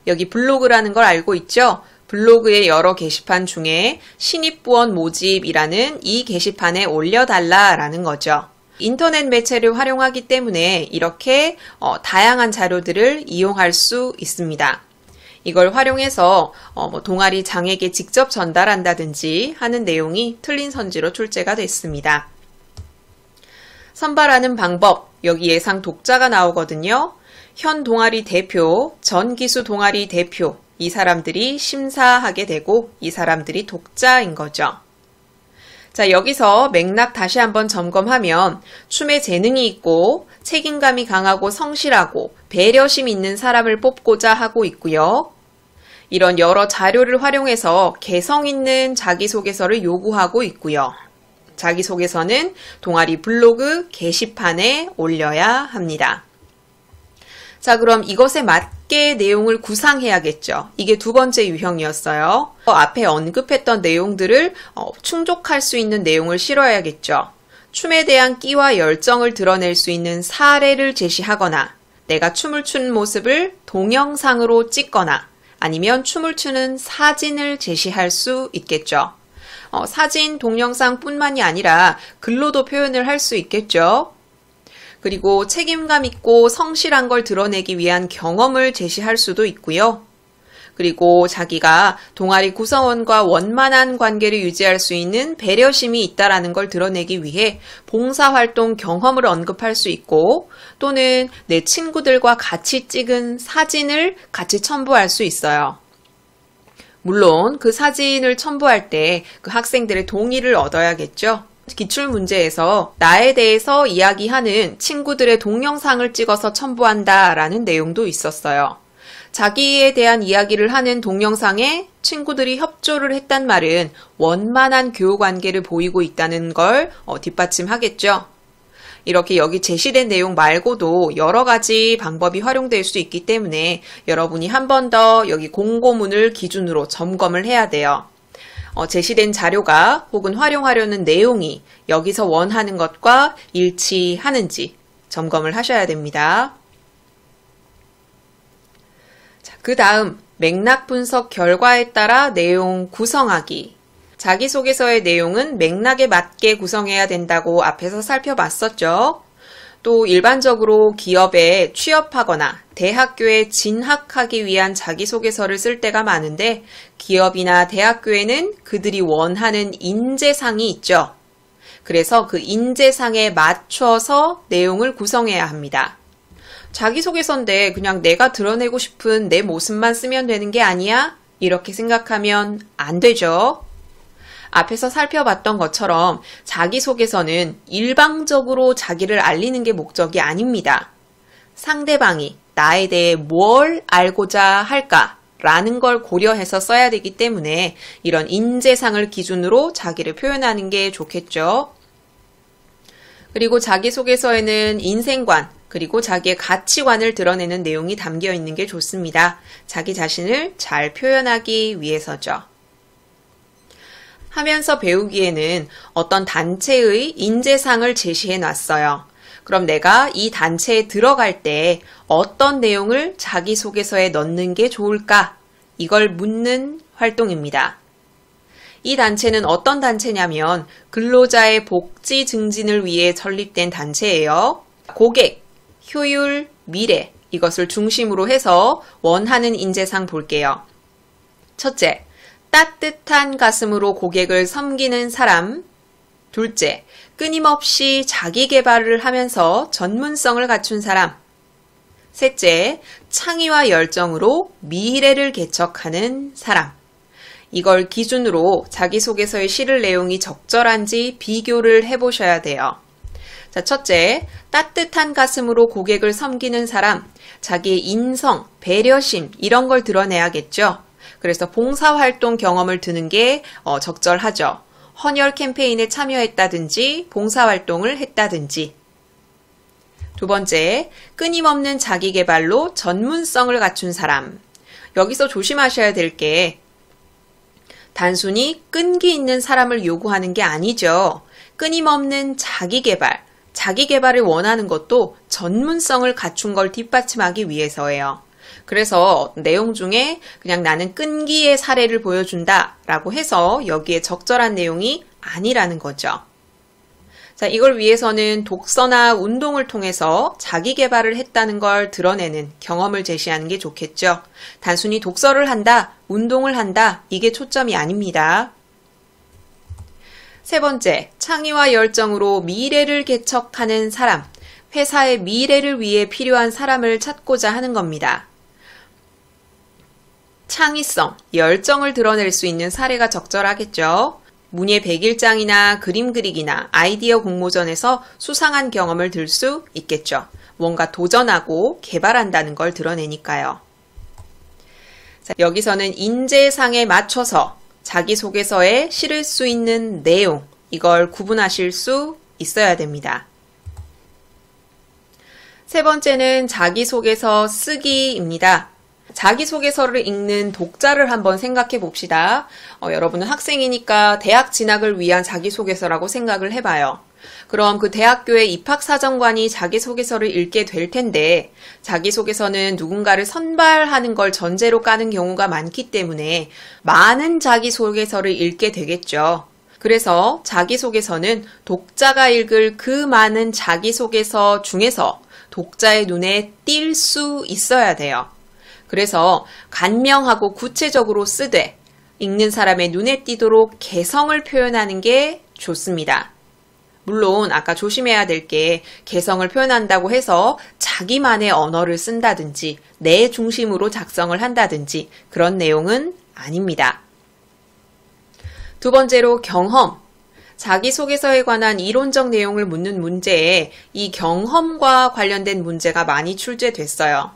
여기 블로그라는 걸 알고 있죠? 블로그의 여러 게시판 중에 신입부원 모집이라는 이 게시판에 올려달라라는 거죠. 인터넷 매체를 활용하기 때문에 이렇게 다양한 자료들을 이용할 수 있습니다. 이걸 활용해서 동아리 장에게 직접 전달한다든지 하는 내용이 틀린 선지로 출제가 됐습니다. 선발하는 방법, 여기 예상 독자가 나오거든요. 현 동아리 대표, 전 기수 동아리 대표, 이 사람들이 심사하게 되고 이 사람들이 독자인 거죠. 자, 여기서 맥락 다시 한번 점검하면 춤에 재능이 있고 책임감이 강하고 성실하고 배려심 있는 사람을 뽑고자 하고 있고요. 이런 여러 자료를 활용해서 개성 있는 자기소개서를 요구하고 있고요. 자기소개서는 동아리 블로그 게시판에 올려야 합니다. 자, 그럼 이것에 맞게 내용을 구상해야겠죠. 이게 두 번째 유형이었어요. 앞에 언급했던 내용들을 충족할 수 있는 내용을 실어야겠죠. 춤에 대한 끼와 열정을 드러낼 수 있는 사례를 제시하거나 내가 춤을 추는 모습을 동영상으로 찍거나 아니면 춤을 추는 사진을 제시할 수 있겠죠. 사진, 동영상뿐만이 아니라 글로도 표현을 할 수 있겠죠. 그리고 책임감 있고 성실한 걸 드러내기 위한 경험을 제시할 수도 있고요. 그리고 자기가 동아리 구성원과 원만한 관계를 유지할 수 있는 배려심이 있다라는 걸 드러내기 위해 봉사활동 경험을 언급할 수 있고 또는 내 친구들과 같이 찍은 사진을 같이 첨부할 수 있어요. 물론 그 사진을 첨부할 때 그 학생들의 동의를 얻어야겠죠. 기출문제에서 나에 대해서 이야기하는 친구들의 동영상을 찍어서 첨부한다라는 내용도 있었어요. 자기에 대한 이야기를 하는 동영상에 친구들이 협조를 했단 말은 원만한 교우관계를 보이고 있다는 걸 뒷받침하겠죠. 이렇게 여기 제시된 내용 말고도 여러 가지 방법이 활용될 수 있기 때문에 여러분이 한 번 더 여기 공고문을 기준으로 점검을 해야 돼요. 제시된 자료가 혹은 활용하려는 내용이 여기서 원하는 것과 일치하는지 점검을 하셔야 됩니다. 그 다음 맥락 분석 결과에 따라 내용 구성하기. 자기소개서의 내용은 맥락에 맞게 구성해야 된다고 앞에서 살펴봤었죠. 또 일반적으로 기업에 취업하거나 대학교에 진학하기 위한 자기소개서를 쓸 때가 많은데 기업이나 대학교에는 그들이 원하는 인재상이 있죠. 그래서 그 인재상에 맞춰서 내용을 구성해야 합니다. 자기소개서인데 그냥 내가 드러내고 싶은 내 모습만 쓰면 되는 게 아니야? 이렇게 생각하면 안 되죠. 앞에서 살펴봤던 것처럼 자기소개서는 일방적으로 자기를 알리는 게 목적이 아닙니다. 상대방이 나에 대해 뭘 알고자 할까라는 걸 고려해서 써야 되기 때문에 이런 인재상을 기준으로 자기를 표현하는 게 좋겠죠. 그리고 자기소개서에는 인생관, 그리고 자기의 가치관을 드러내는 내용이 담겨 있는 게 좋습니다. 자기 자신을 잘 표현하기 위해서죠. 하면서 배우기에는 어떤 단체의 인재상을 제시해 놨어요. 그럼 내가 이 단체에 들어갈 때 어떤 내용을 자기소개서에 넣는 게 좋을까? 이걸 묻는 활동입니다. 이 단체는 어떤 단체냐면 근로자의 복지 증진을 위해 설립된 단체예요. 고객, 효율, 미래 이것을 중심으로 해서 원하는 인재상 볼게요. 첫째, 따뜻한 가슴으로 고객을 섬기는 사람. 둘째, 끊임없이 자기 개발을 하면서 전문성을 갖춘 사람. 셋째, 창의와 열정으로 미래를 개척하는 사람. 이걸 기준으로 자기소개서에 실을 내용이 적절한지 비교를 해보셔야 돼요. 자, 첫째, 따뜻한 가슴으로 고객을 섬기는 사람. 자기의 인성, 배려심 이런 걸 드러내야겠죠. 그래서 봉사활동 경험을 드는 게 적절하죠. 헌혈 캠페인에 참여했다든지 봉사활동을 했다든지. 두 번째, 끊임없는 자기계발로 전문성을 갖춘 사람. 여기서 조심하셔야 될 게 단순히 끈기 있는 사람을 요구하는 게 아니죠. 끊임없는 자기계발을 원하는 것도 전문성을 갖춘 걸 뒷받침하기 위해서예요. 그래서 내용 중에 그냥 나는 끈기의 사례를 보여준다 라고 해서 여기에 적절한 내용이 아니라는 거죠. 자, 이걸 위해서는 독서나 운동을 통해서 자기 개발을 했다는 걸 드러내는 경험을 제시하는 게 좋겠죠. 단순히 독서를 한다, 운동을 한다, 이게 초점이 아닙니다. 세 번째, 창의와 열정으로 미래를 개척하는 사람, 회사의 미래를 위해 필요한 사람을 찾고자 하는 겁니다. 창의성, 열정을 드러낼 수 있는 사례가 적절하겠죠. 문예 100일장이나 그림 그리기나 아이디어 공모전에서 수상한 경험을 들 수 있겠죠. 뭔가 도전하고 개발한다는 걸 드러내니까요. 자, 여기서는 인재상에 맞춰서 자기소개서에 실을 수 있는 내용, 이걸 구분하실 수 있어야 됩니다. 세 번째는 자기소개서 쓰기입니다. 자기소개서를 읽는 독자를 한번 생각해 봅시다. 여러분은 학생이니까 대학 진학을 위한 자기소개서라고 생각을 해봐요. 그럼 그 대학교의 입학사정관이 자기소개서를 읽게 될 텐데 자기소개서는 누군가를 선발하는 걸 전제로 까는 경우가 많기 때문에 많은 자기소개서를 읽게 되겠죠. 그래서 자기소개서는 독자가 읽을 그 많은 자기소개서 중에서 독자의 눈에 띌 수 있어야 돼요. 그래서 간명하고 구체적으로 쓰되 읽는 사람의 눈에 띄도록 개성을 표현하는 게 좋습니다. 물론 아까 조심해야 될 게 개성을 표현한다고 해서 자기만의 언어를 쓴다든지 내 중심으로 작성을 한다든지 그런 내용은 아닙니다. 두 번째로 경험. 자기소개서에 관한 이론적 내용을 묻는 문제에 이 경험과 관련된 문제가 많이 출제됐어요.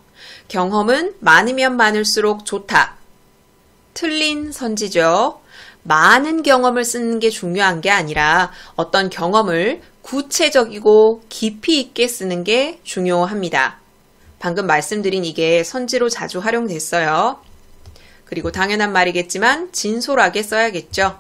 경험은 많으면 많을수록 좋다. 틀린 선지죠. 많은 경험을 쓰는 게 중요한 게 아니라 어떤 경험을 구체적이고 깊이 있게 쓰는 게 중요합니다. 방금 말씀드린 이게 선지로 자주 활용됐어요. 그리고 당연한 말이겠지만 진솔하게 써야겠죠.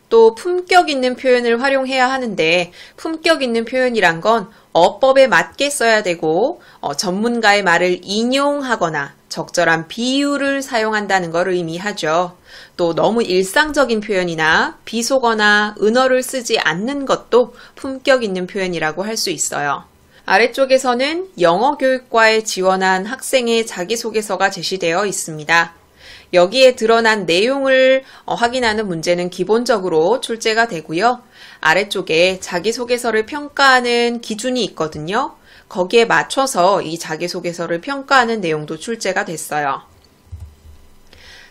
또 품격 있는 표현을 활용해야 하는데 품격 있는 표현이란 건 어법에 맞게 써야 되고 전문가의 말을 인용하거나 적절한 비유를 사용한다는 걸 의미하죠. 또 너무 일상적인 표현이나 비속어나 은어를 쓰지 않는 것도 품격 있는 표현이라고 할 수 있어요. 아래쪽에서는 영어교육과에 지원한 학생의 자기소개서가 제시되어 있습니다. 여기에 드러난 내용을 확인하는 문제는 기본적으로 출제가 되고요. 아래쪽에 자기소개서를 평가하는 기준이 있거든요. 거기에 맞춰서 이 자기소개서를 평가하는 내용도 출제가 됐어요.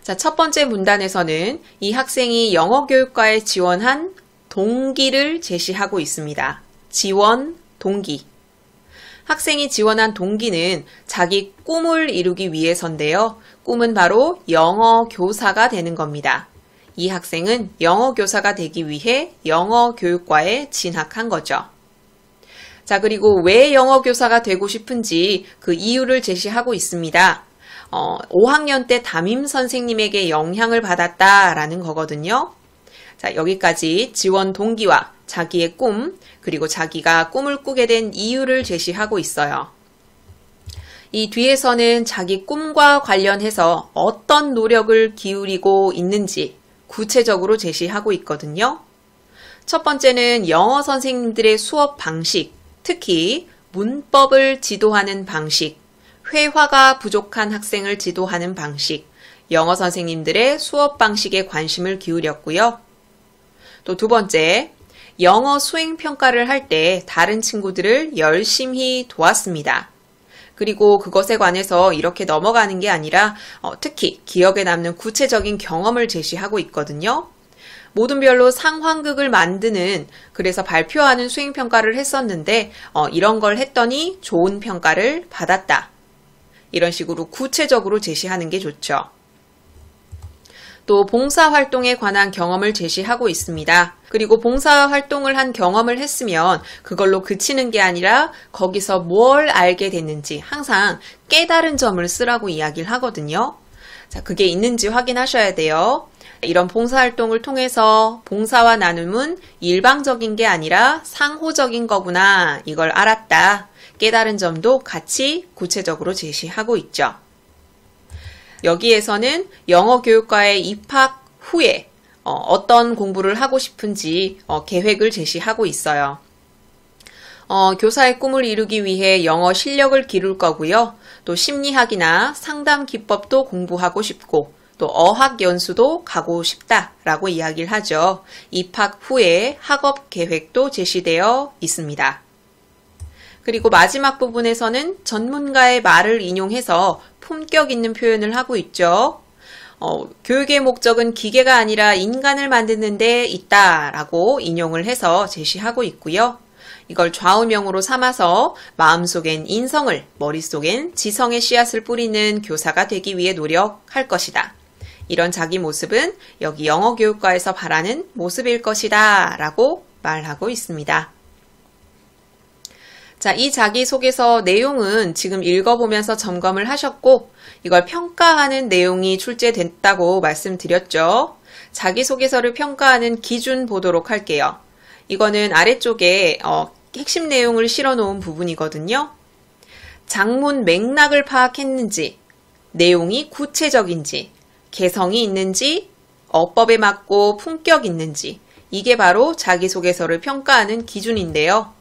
자, 첫 번째 문단에서는 이 학생이 영어교육과에 지원한 동기를 제시하고 있습니다. 지원, 동기. 학생이 지원한 동기는 자기 꿈을 이루기 위해서인데요. 꿈은 바로 영어 교사가 되는 겁니다. 이 학생은 영어 교사가 되기 위해 영어 교육과에 진학한 거죠. 자, 그리고 왜 영어 교사가 되고 싶은지 그 이유를 제시하고 있습니다. 5학년 때 담임 선생님에게 영향을 받았다라는 거거든요. 자, 여기까지 지원 동기와 자기의 꿈, 그리고 자기가 꿈을 꾸게 된 이유를 제시하고 있어요. 이 뒤에서는 자기 꿈과 관련해서 어떤 노력을 기울이고 있는지 구체적으로 제시하고 있거든요. 첫 번째는 영어 선생님들의 수업 방식, 특히 문법을 지도하는 방식, 회화가 부족한 학생을 지도하는 방식, 영어 선생님들의 수업 방식에 관심을 기울였고요. 또 두 번째, 영어 수행 평가를 할 때 다른 친구들을 열심히 도왔습니다. 그리고 그것에 관해서 이렇게 넘어가는 게 아니라 특히 기억에 남는 구체적인 경험을 제시하고 있거든요. 모든 별로 상황극을 만드는, 그래서 발표하는 수행평가를 했었는데 이런 걸 했더니 좋은 평가를 받았다. 이런 식으로 구체적으로 제시하는 게 좋죠. 또 봉사활동에 관한 경험을 제시하고 있습니다. 그리고 봉사활동을 한 경험을 했으면 그걸로 그치는 게 아니라 거기서 뭘 알게 됐는지 항상 깨달은 점을 쓰라고 이야기를 하거든요. 자, 그게 있는지 확인하셔야 돼요. 이런 봉사활동을 통해서 봉사와 나눔은 일방적인 게 아니라 상호적인 거구나. 이걸 알았다. 깨달은 점도 같이 구체적으로 제시하고 있죠. 여기에서는 영어 교육과에 입학 후에 어떤 공부를 하고 싶은지 계획을 제시하고 있어요. 교사의 꿈을 이루기 위해 영어 실력을 기를 거고요. 또 심리학이나 상담 기법도 공부하고 싶고 또 어학 연수도 가고 싶다라고 이야기를 하죠. 입학 후에 학업 계획도 제시되어 있습니다. 그리고 마지막 부분에서는 전문가의 말을 인용해서 품격 있는 표현을 하고 있죠. 교육의 목적은 기계가 아니라 인간을 만드는 데 있다라고 인용을 해서 제시하고 있고요. 이걸 좌우명으로 삼아서 마음속엔 인성을, 머릿속엔 지성의 씨앗을 뿌리는 교사가 되기 위해 노력할 것이다. 이런 자기 모습은 여기 영어 교육과에서 바라는 모습일 것이다 라고 말하고 있습니다. 자, 이 자기소개서 내용은 지금 읽어보면서 점검을 하셨고 이걸 평가하는 내용이 출제됐다고 말씀드렸죠. 자기소개서를 평가하는 기준 보도록 할게요. 이거는 아래쪽에 핵심 내용을 실어놓은 부분이거든요. 장문 맥락을 파악했는지, 내용이 구체적인지, 개성이 있는지, 어법에 맞고 품격 있는지, 이게 바로 자기소개서를 평가하는 기준인데요.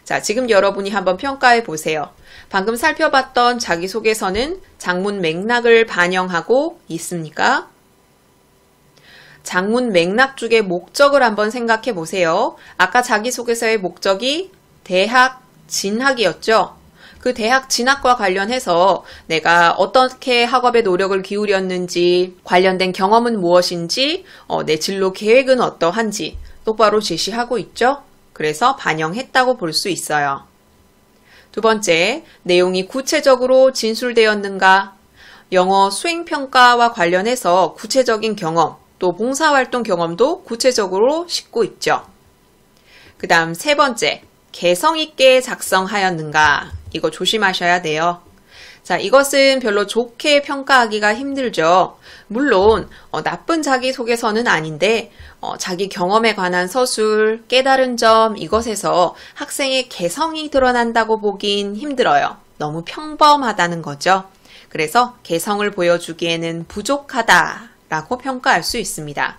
자, 지금 여러분이 한번 평가해 보세요. 방금 살펴봤던 자기소개서는 장문 맥락을 반영하고 있습니까? 장문 맥락 중에 목적을 한번 생각해 보세요. 아까 자기소개서의 목적이 대학 진학이었죠? 그 대학 진학과 관련해서 내가 어떻게 학업에 노력을 기울였는지, 관련된 경험은 무엇인지, 내 진로 계획은 어떠한지 똑바로 제시하고 있죠? 그래서 반영했다고 볼 수 있어요. 두 번째, 내용이 구체적으로 진술되었는가? 영어 수행평가와 관련해서 구체적인 경험, 또 봉사활동 경험도 구체적으로 싣고 있죠. 그 다음 세 번째, 개성 있게 작성하였는가? 이거 조심하셔야 돼요. 자, 이것은 별로 좋게 평가하기가 힘들죠. 물론 나쁜 자기소개서는 아닌데 자기 경험에 관한 서술, 깨달은 점 이것에서 학생의 개성이 드러난다고 보긴 힘들어요. 너무 평범하다는 거죠. 그래서 개성을 보여주기에는 부족하다라고 평가할 수 있습니다.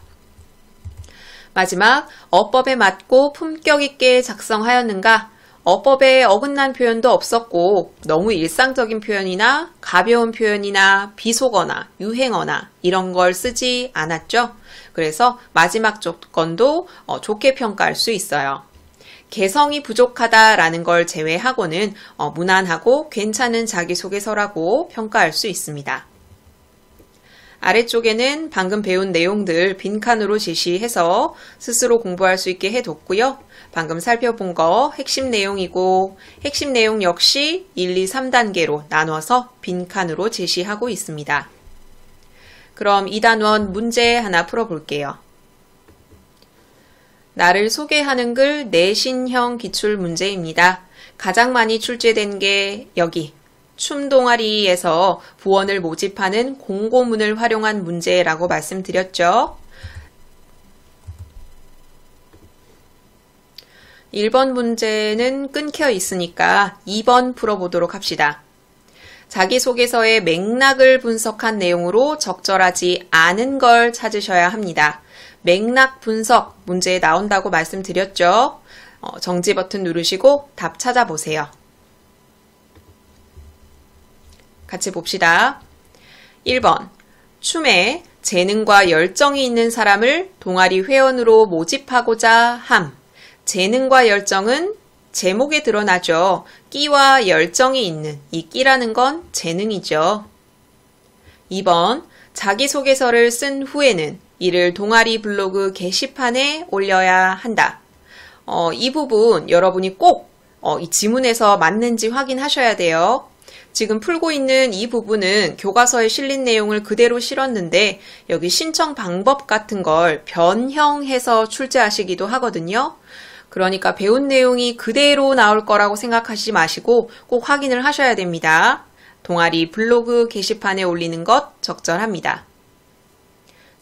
마지막, 어법에 맞고 품격 있게 작성하였는가? 어법에 어긋난 표현도 없었고 너무 일상적인 표현이나 가벼운 표현이나 비속어나 유행어나 이런 걸 쓰지 않았죠. 그래서 마지막 조건도 좋게 평가할 수 있어요. 개성이 부족하다라는 걸 제외하고는 무난하고 괜찮은 자기소개서라고 평가할 수 있습니다. 아래쪽에는 방금 배운 내용들 빈칸으로 제시해서 스스로 공부할 수 있게 해뒀고요. 방금 살펴본 거 핵심 내용이고 핵심 내용 역시 1, 2, 3단계로 나눠서 빈칸으로 제시하고 있습니다. 그럼 2단원 문제 하나 풀어볼게요. 나를 소개하는 글 내신형 기출 문제입니다. 가장 많이 출제된 게 여기 춤 동아리에서 부원을 모집하는 공고문을 활용한 문제라고 말씀드렸죠. 1번 문제는 끊겨 있으니까 2번 풀어보도록 합시다. 자기소개서의 맥락을 분석한 내용으로 적절하지 않은 걸 찾으셔야 합니다. 맥락 분석 문제에 나온다고 말씀드렸죠. 정지 버튼 누르시고 답 찾아보세요. 같이 봅시다. 1번, 춤에 재능과 열정이 있는 사람을 동아리 회원으로 모집하고자 함. 재능과 열정은 제목에 드러나죠. 끼와 열정이 있는 이 끼라는 건 재능이죠. 2번, 자기소개서를 쓴 후에는 이를 동아리 블로그 게시판에 올려야 한다. 이 부분 여러분이 꼭 이 지문에서 맞는지 확인하셔야 돼요. 지금 풀고 있는 이 부분은 교과서에 실린 내용을 그대로 실었는데 여기 신청 방법 같은 걸 변형해서 출제하시기도 하거든요. 그러니까 배운 내용이 그대로 나올 거라고 생각하시지 마시고 꼭 확인을 하셔야 됩니다. 동아리 블로그 게시판에 올리는 것 적절합니다.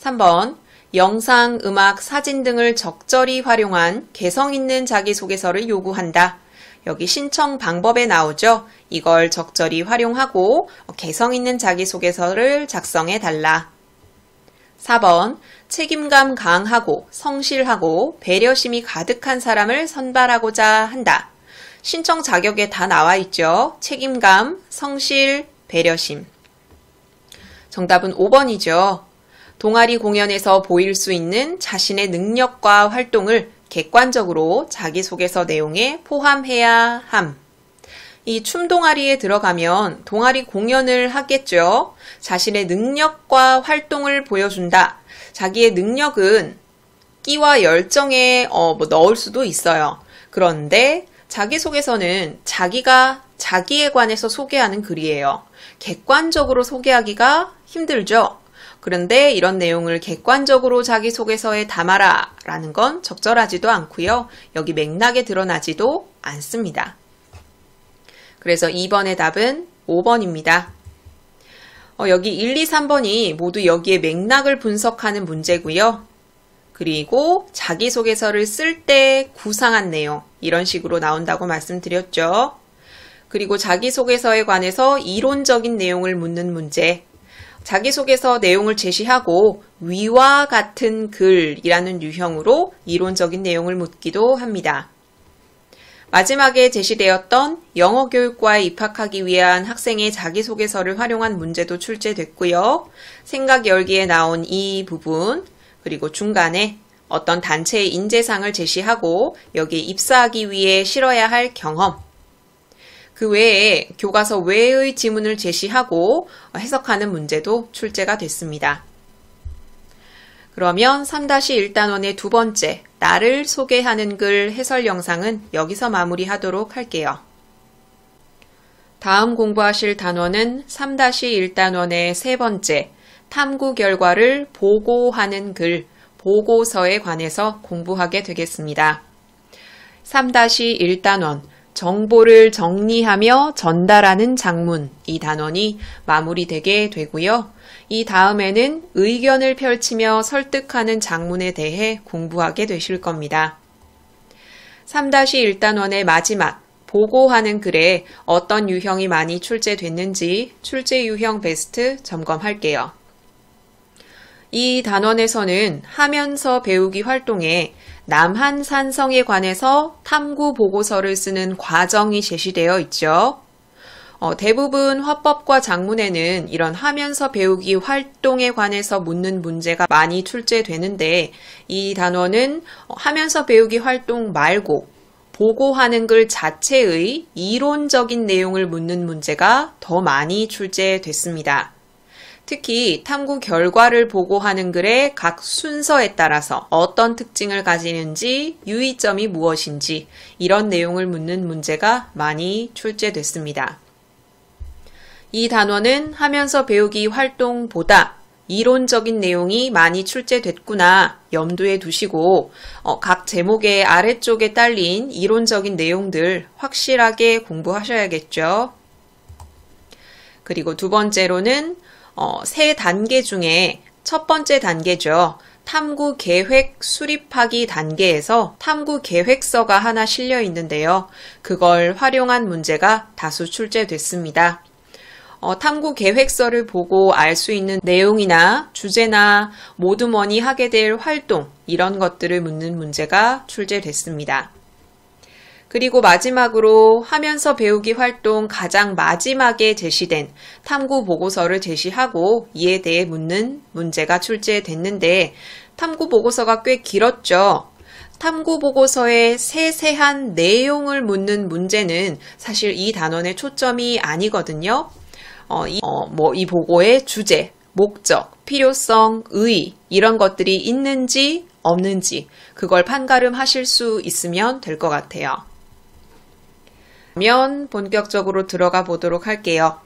3번 영상, 음악, 사진 등을 적절히 활용한 개성 있는 자기소개서를 요구한다. 여기 신청 방법에 나오죠. 이걸 적절히 활용하고 개성 있는 자기소개서를 작성해 달라. 4번 책임감 강하고 성실하고 배려심이 가득한 사람을 선발하고자 한다. 신청 자격에 다 나와 있죠. 책임감, 성실, 배려심. 정답은 5번이죠. 동아리 공연에서 보일 수 있는 자신의 능력과 활동을 객관적으로 자기소개서 내용에 포함해야 함. 이 춤 동아리에 들어가면 동아리 공연을 하겠죠. 자신의 능력과 활동을 보여준다. 자기의 능력은 끼와 열정에 넣을 수도 있어요. 그런데 자기소개서는 자기가 자기에 관해서 소개하는 글이에요. 객관적으로 소개하기가 힘들죠. 그런데 이런 내용을 객관적으로 자기소개서에 담아라 라는 건 적절하지도 않고요. 여기 맥락에 드러나지도 않습니다. 그래서 2번의 답은 5번입니다. 여기 1, 2, 3번이 모두 여기에 맥락을 분석하는 문제고요. 그리고 자기소개서를 쓸 때 구상한 내용 이런 식으로 나온다고 말씀드렸죠. 그리고 자기소개서에 관해서 이론적인 내용을 묻는 문제. 자기소개서 내용을 제시하고 위와 같은 글이라는 유형으로 이론적인 내용을 묻기도 합니다. 마지막에 제시되었던 영어교육과에 입학하기 위한 학생의 자기소개서를 활용한 문제도 출제됐고요. 생각 열기에 나온 이 부분, 그리고 중간에 어떤 단체의 인재상을 제시하고 여기에 입사하기 위해 실어야 할 경험, 그 외에 교과서 외의 지문을 제시하고 해석하는 문제도 출제가 됐습니다. 그러면 3-1단원의 두 번째, 나를 소개하는 글 해설 영상은 여기서 마무리하도록 할게요. 다음 공부하실 단원은 3-1단원의 세 번째, 탐구 결과를 보고하는 글, 보고서에 관해서 공부하게 되겠습니다. 3-1단원, 정보를 정리하며 전달하는 작문, 이 단원이 마무리되게 되고요. 이 다음에는 의견을 펼치며 설득하는 작문에 대해 공부하게 되실 겁니다. 3-1단원의 마지막, 보고하는 글에 어떤 유형이 많이 출제됐는지 출제 유형 베스트 점검할게요. 이 단원에서는 하면서 배우기 활동에 남한산성에 관해서 탐구 보고서를 쓰는 과정이 제시되어 있죠. 대부분 화법과 작문에는 이런 하면서 배우기 활동에 관해서 묻는 문제가 많이 출제되는데 이 단원은 하면서 배우기 활동 말고 보고하는 글 자체의 이론적인 내용을 묻는 문제가 더 많이 출제됐습니다. 특히 탐구 결과를 보고하는 글의 각 순서에 따라서 어떤 특징을 가지는지, 유의점이 무엇인지 이런 내용을 묻는 문제가 많이 출제됐습니다. 이 단원은 하면서 배우기 활동보다 이론적인 내용이 많이 출제됐구나 염두에 두시고 각 제목의 아래쪽에 딸린 이론적인 내용들 확실하게 공부하셔야겠죠. 그리고 두 번째로는 세 단계 중에 첫 번째 단계죠. 탐구 계획 수립하기 단계에서 탐구 계획서가 하나 실려 있는데요. 그걸 활용한 문제가 다수 출제됐습니다. 탐구 계획서를 보고 알 수 있는 내용이나 주제나 모두 뭐니 하게 될 활동 이런 것들을 묻는 문제가 출제됐습니다. 그리고 마지막으로 하면서 배우기 활동 가장 마지막에 제시된 탐구 보고서를 제시하고 이에 대해 묻는 문제가 출제됐는데 탐구 보고서가 꽤 길었죠. 탐구 보고서의 세세한 내용을 묻는 문제는 사실 이 단원의 초점이 아니거든요. 이 보고의 주제, 목적, 필요성, 의의 이런 것들이 있는지 없는지 그걸 판가름하실 수 있으면 될 것 같아요. 그러면 본격적으로 들어가 보도록 할게요.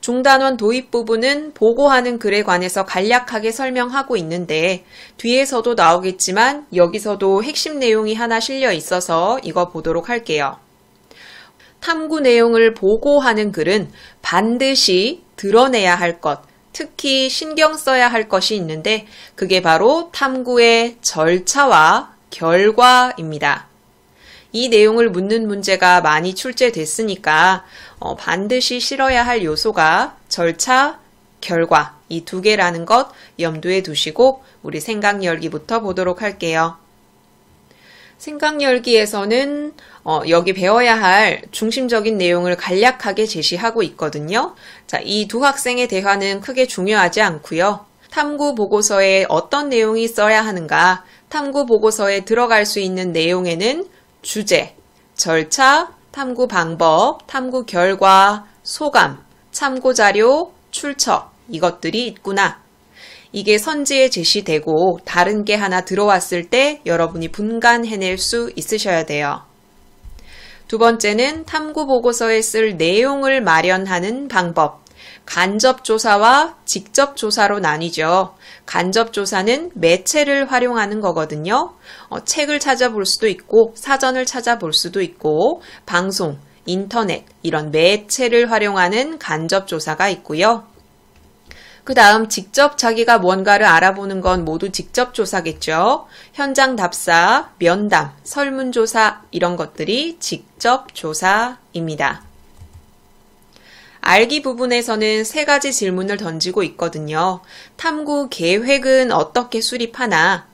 중단원 도입 부분은 보고하는 글에 관해서 간략하게 설명하고 있는데 뒤에서도 나오겠지만 여기서도 핵심 내용이 하나 실려 있어서 이거 보도록 할게요. 탐구 내용을 보고하는 글은 반드시 드러내야 할 것, 특히 신경 써야 할 것이 있는데 그게 바로 탐구의 절차와 결과입니다. 이 내용을 묻는 문제가 많이 출제됐으니까 반드시 실어야 할 요소가 절차, 결과 이 두 개라는 것 염두에 두시고 우리 생각열기부터 보도록 할게요. 생각열기에서는 여기 배워야 할 중심적인 내용을 간략하게 제시하고 있거든요. 자, 이 두 학생의 대화는 크게 중요하지 않고요. 탐구 보고서에 어떤 내용이 써야 하는가, 탐구 보고서에 들어갈 수 있는 내용에는 주제, 절차, 탐구 방법, 탐구 결과, 소감, 참고 자료, 출처 이것들이 있구나. 이게 선지에 제시되고 다른 게 하나 들어왔을 때 여러분이 분간해낼 수 있으셔야 돼요. 두 번째는 탐구 보고서에 쓸 내용을 마련하는 방법. 간접조사와 직접조사로 나뉘죠. 간접조사는 매체를 활용하는 거거든요. 책을 찾아볼 수도 있고 사전을 찾아볼 수도 있고 방송, 인터넷 이런 매체를 활용하는 간접조사가 있고요. 그 다음 직접 자기가 뭔가를 알아보는 건 모두 직접조사겠죠. 현장 답사, 면담, 설문조사 이런 것들이 직접조사입니다. 알기 부분에서는 세 가지 질문을 던지고 있거든요. 탐구 계획은 어떻게 수립하나?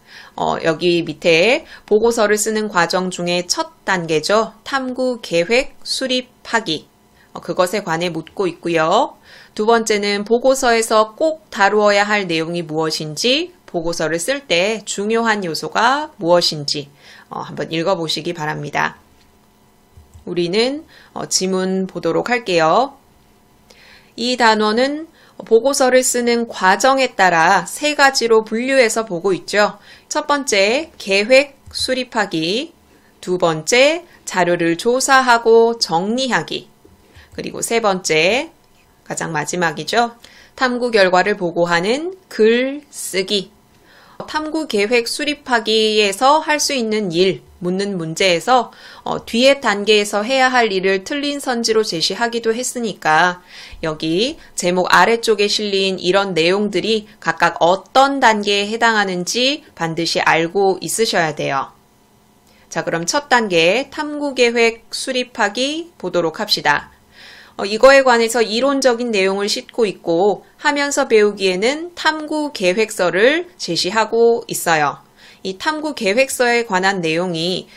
여기 밑에 보고서를 쓰는 과정 중에 첫 단계죠. 탐구 계획 수립하기. 그것에 관해 묻고 있고요. 두 번째는 보고서에서 꼭 다루어야 할 내용이 무엇인지, 보고서를 쓸 때 중요한 요소가 무엇인지 한번 읽어보시기 바랍니다. 우리는 지문 보도록 할게요. 이 단원은 보고서를 쓰는 과정에 따라 세 가지로 분류해서 보고 있죠. 첫 번째, 계획 수립하기. 두 번째, 자료를 조사하고 정리하기. 그리고 세 번째, 가장 마지막이죠. 탐구 결과를 보고하는 글 쓰기. 탐구 계획 수립하기에서 할 수 있는 일, 묻는 문제에서 뒤에 단계에서 해야 할 일을 틀린 선지로 제시하기도 했으니까 여기 제목 아래쪽에 실린 이런 내용들이 각각 어떤 단계에 해당하는지 반드시 알고 있으셔야 돼요. 자, 그럼 첫 단계 탐구 계획 수립하기 보도록 합시다. 이거에 관해서 이론적인 내용을 싣고 있고 하면서 배우기에는 탐구 계획서를 제시하고 있어요. 이 탐구 계획서에 관한 내용이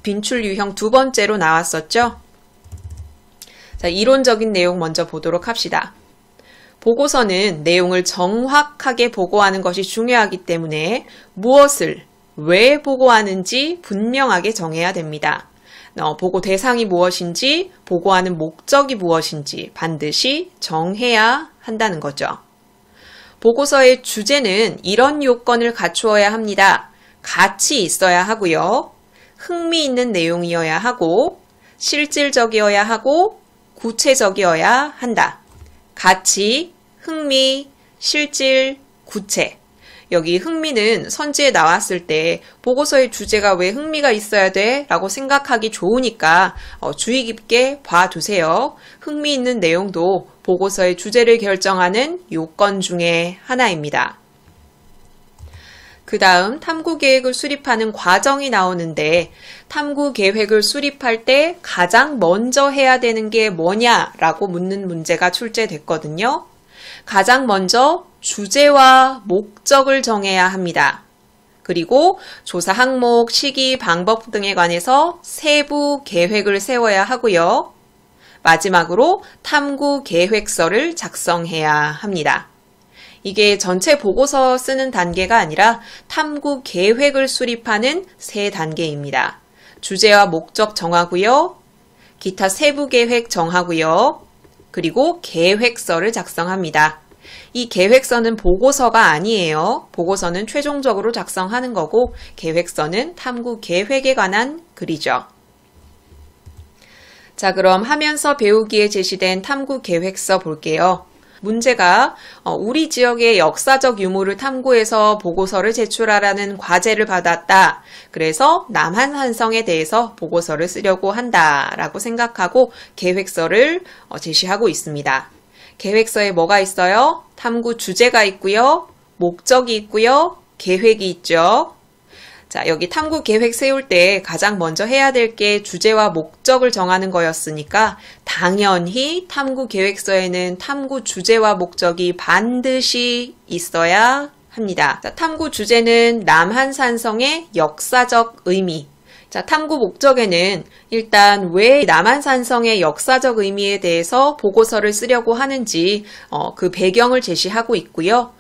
빈출 유형 두 번째로 나왔었죠. 자, 이론적인 내용 먼저 보도록 합시다. 보고서는 내용을 정확하게 보고하는 것이 중요하기 때문에 무엇을 왜 보고하는지 분명하게 정해야 됩니다. 보고 대상이 무엇인지, 보고하는 목적이 무엇인지 반드시 정해야 한다는 거죠. 보고서의 주제는 이런 요건을 갖추어야 합니다. 가치 있어야 하고요. 흥미있는 내용이어야 하고, 실질적이어야 하고, 구체적이어야 한다. 가치, 흥미, 실질, 구체. 여기 흥미는 선지에 나왔을 때 보고서의 주제가 왜 흥미가 있어야 돼? 라고 생각하기 좋으니까 주의 깊게 봐두세요. 흥미 있는 내용도 보고서의 주제를 결정하는 요건 중에 하나입니다. 그 다음 탐구 계획을 수립하는 과정이 나오는데 탐구 계획을 수립할 때 가장 먼저 해야 되는 게 뭐냐라고 묻는 문제가 출제됐거든요. 가장 먼저 주제와 목적을 정해야 합니다. 그리고 조사 항목, 시기, 방법 등에 관해서 세부 계획을 세워야 하고요. 마지막으로 탐구 계획서를 작성해야 합니다. 이게 전체 보고서 쓰는 단계가 아니라 탐구 계획을 수립하는 세 단계입니다. 주제와 목적 정하고요. 기타 세부 계획 정하고요. 그리고 계획서를 작성합니다. 이 계획서는 보고서가 아니에요. 보고서는 최종적으로 작성하는 거고 계획서는 탐구 계획에 관한 글이죠. 자, 그럼 하면서 배우기에 제시된 탐구 계획서 볼게요. 문제가 우리 지역의 역사적 유물을 탐구해서 보고서를 제출하라는 과제를 받았다. 그래서 남한산성에 대해서 보고서를 쓰려고 한다라고 생각하고 계획서를 제시하고 있습니다. 계획서에 뭐가 있어요? 탐구 주제가 있고요. 목적이 있고요. 계획이 있죠. 자, 여기 탐구 계획 세울 때 가장 먼저 해야 될 게 주제와 목적을 정하는 거였으니까 당연히 탐구 계획서에는 탐구 주제와 목적이 반드시 있어야 합니다. 자, 탐구 주제는 남한산성의 역사적 의미. 자, 탐구 목적에는 일단 왜 남한산성의 역사적 의미에 대해서 보고서를 쓰려고 하는지 그 배경을 제시하고 있고요.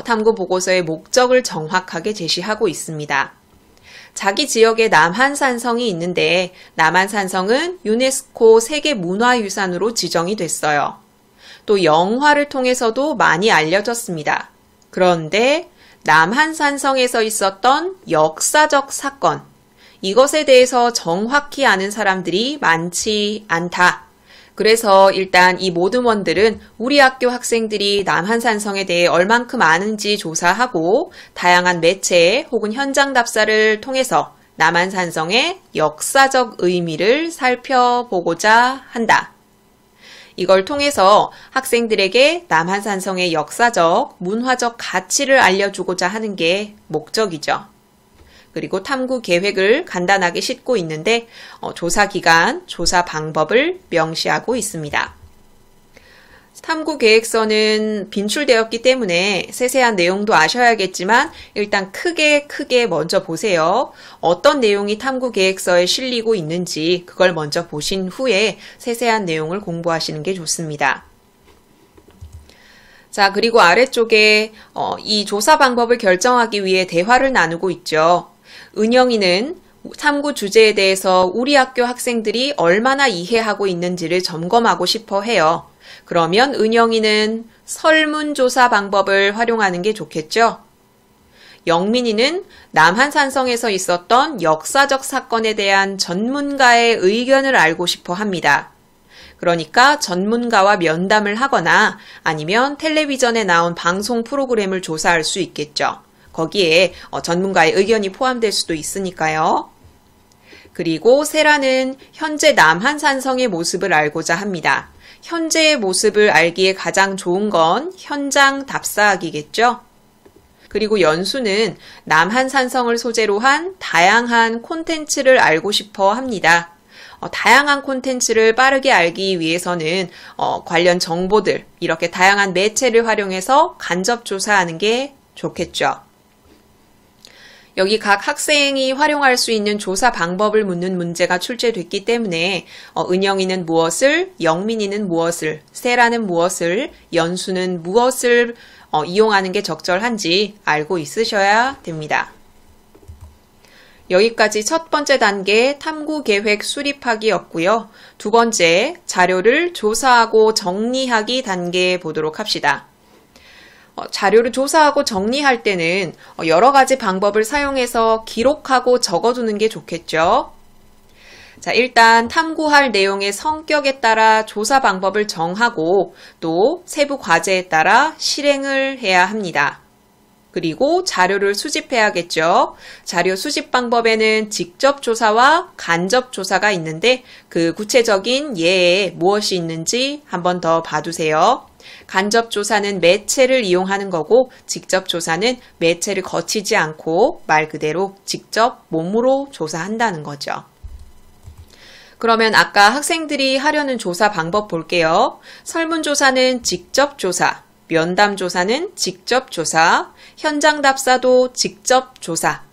탐구 보고서의 목적을 정확하게 제시하고 있습니다. 자기 지역에 남한산성이 있는데 남한산성은 유네스코 세계문화유산으로 지정이 됐어요. 또 영화를 통해서도 많이 알려졌습니다. 그런데 남한산성에서 있었던 역사적 사건, 이것에 대해서 정확히 아는 사람들이 많지 않다. 그래서 일단 이 모듬원들은 우리 학교 학생들이 남한산성에 대해 얼만큼 아는지 조사하고 다양한 매체 혹은 현장 답사를 통해서 남한산성의 역사적 의미를 살펴보고자 한다. 이걸 통해서 학생들에게 남한산성의 역사적, 문화적 가치를 알려주고자 하는 게 목적이죠. 그리고 탐구 계획을 간단하게 싣고 있는데 조사 기간, 조사 방법을 명시하고 있습니다. 탐구 계획서는 빈출되었기 때문에 세세한 내용도 아셔야겠지만 일단 크게 먼저 보세요. 어떤 내용이 탐구 계획서에 실리고 있는지 그걸 먼저 보신 후에 세세한 내용을 공부하시는 게 좋습니다. 자, 그리고 아래쪽에 이 조사 방법을 결정하기 위해 대화를 나누고 있죠. 은영이는 탐구 주제에 대해서 우리 학교 학생들이 얼마나 이해하고 있는지를 점검하고 싶어 해요. 그러면 은영이는 설문조사 방법을 활용하는 게 좋겠죠? 영민이는 남한산성에서 있었던 역사적 사건에 대한 전문가의 의견을 알고 싶어 합니다. 그러니까 전문가와 면담을 하거나 아니면 텔레비전에 나온 방송 프로그램을 조사할 수 있겠죠. 거기에 전문가의 의견이 포함될 수도 있으니까요. 그리고 세라는 현재 남한산성의 모습을 알고자 합니다. 현재의 모습을 알기에 가장 좋은 건 현장 답사하기겠죠. 그리고 연수는 남한산성을 소재로 한 다양한 콘텐츠를 알고 싶어 합니다. 다양한 콘텐츠를 빠르게 알기 위해서는 관련 정보들, 이렇게 다양한 매체를 활용해서 간접 조사하는 게 좋겠죠. 여기 각 학생이 활용할 수 있는 조사 방법을 묻는 문제가 출제됐기 때문에 은영이는 무엇을, 영민이는 무엇을, 세라는 무엇을, 연수는 무엇을 이용하는 게 적절한지 알고 있으셔야 됩니다. 여기까지 첫 번째 단계 탐구 계획 수립하기였고요. 두 번째 자료를 조사하고 정리하기 단계 보도록 합시다. 자료를 조사하고 정리할 때는 여러 가지 방법을 사용해서 기록하고 적어두는 게 좋겠죠. 자, 일단 탐구할 내용의 성격에 따라 조사 방법을 정하고 또 세부 과제에 따라 실행을 해야 합니다. 그리고 자료를 수집해야겠죠. 자료 수집 방법에는 직접 조사와 간접 조사가 있는데 그 구체적인 예에 무엇이 있는지 한번 더 봐두세요. 간접 조사는 매체를 이용하는 거고 직접 조사는 매체를 거치지 않고 말 그대로 직접 몸으로 조사한다는 거죠. 그러면 아까 학생들이 하려는 조사 방법 볼게요. 설문조사는 직접 조사, 면담 조사는 직접 조사, 현장 답사도 직접 조사.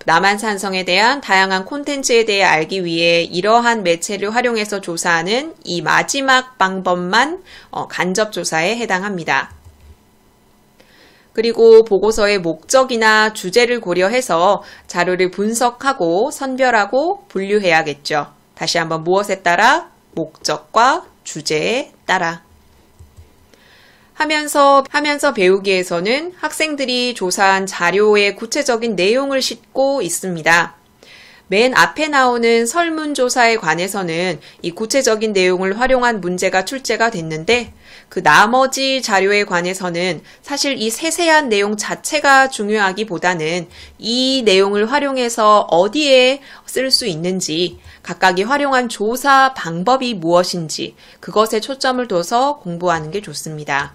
남한산성에 대한 다양한 콘텐츠에 대해 알기 위해 이러한 매체를 활용해서 조사하는 이 마지막 방법만 간접 조사에 해당합니다. 그리고 보고서의 목적이나 주제를 고려해서 자료를 분석하고 선별하고 분류해야겠죠. 다시 한번 무엇에 따라? 목적과 주제에 따라. 하면서 배우기에서는 학생들이 조사한 자료의 구체적인 내용을 싣고 있습니다. 맨 앞에 나오는 설문조사에 관해서는 이 구체적인 내용을 활용한 문제가 출제가 됐는데 그 나머지 자료에 관해서는 사실 이 세세한 내용 자체가 중요하기보다는 이 내용을 활용해서 어디에 쓸 수 있는지 각각이 활용한 조사 방법이 무엇인지 그것에 초점을 둬서 공부하는 게 좋습니다.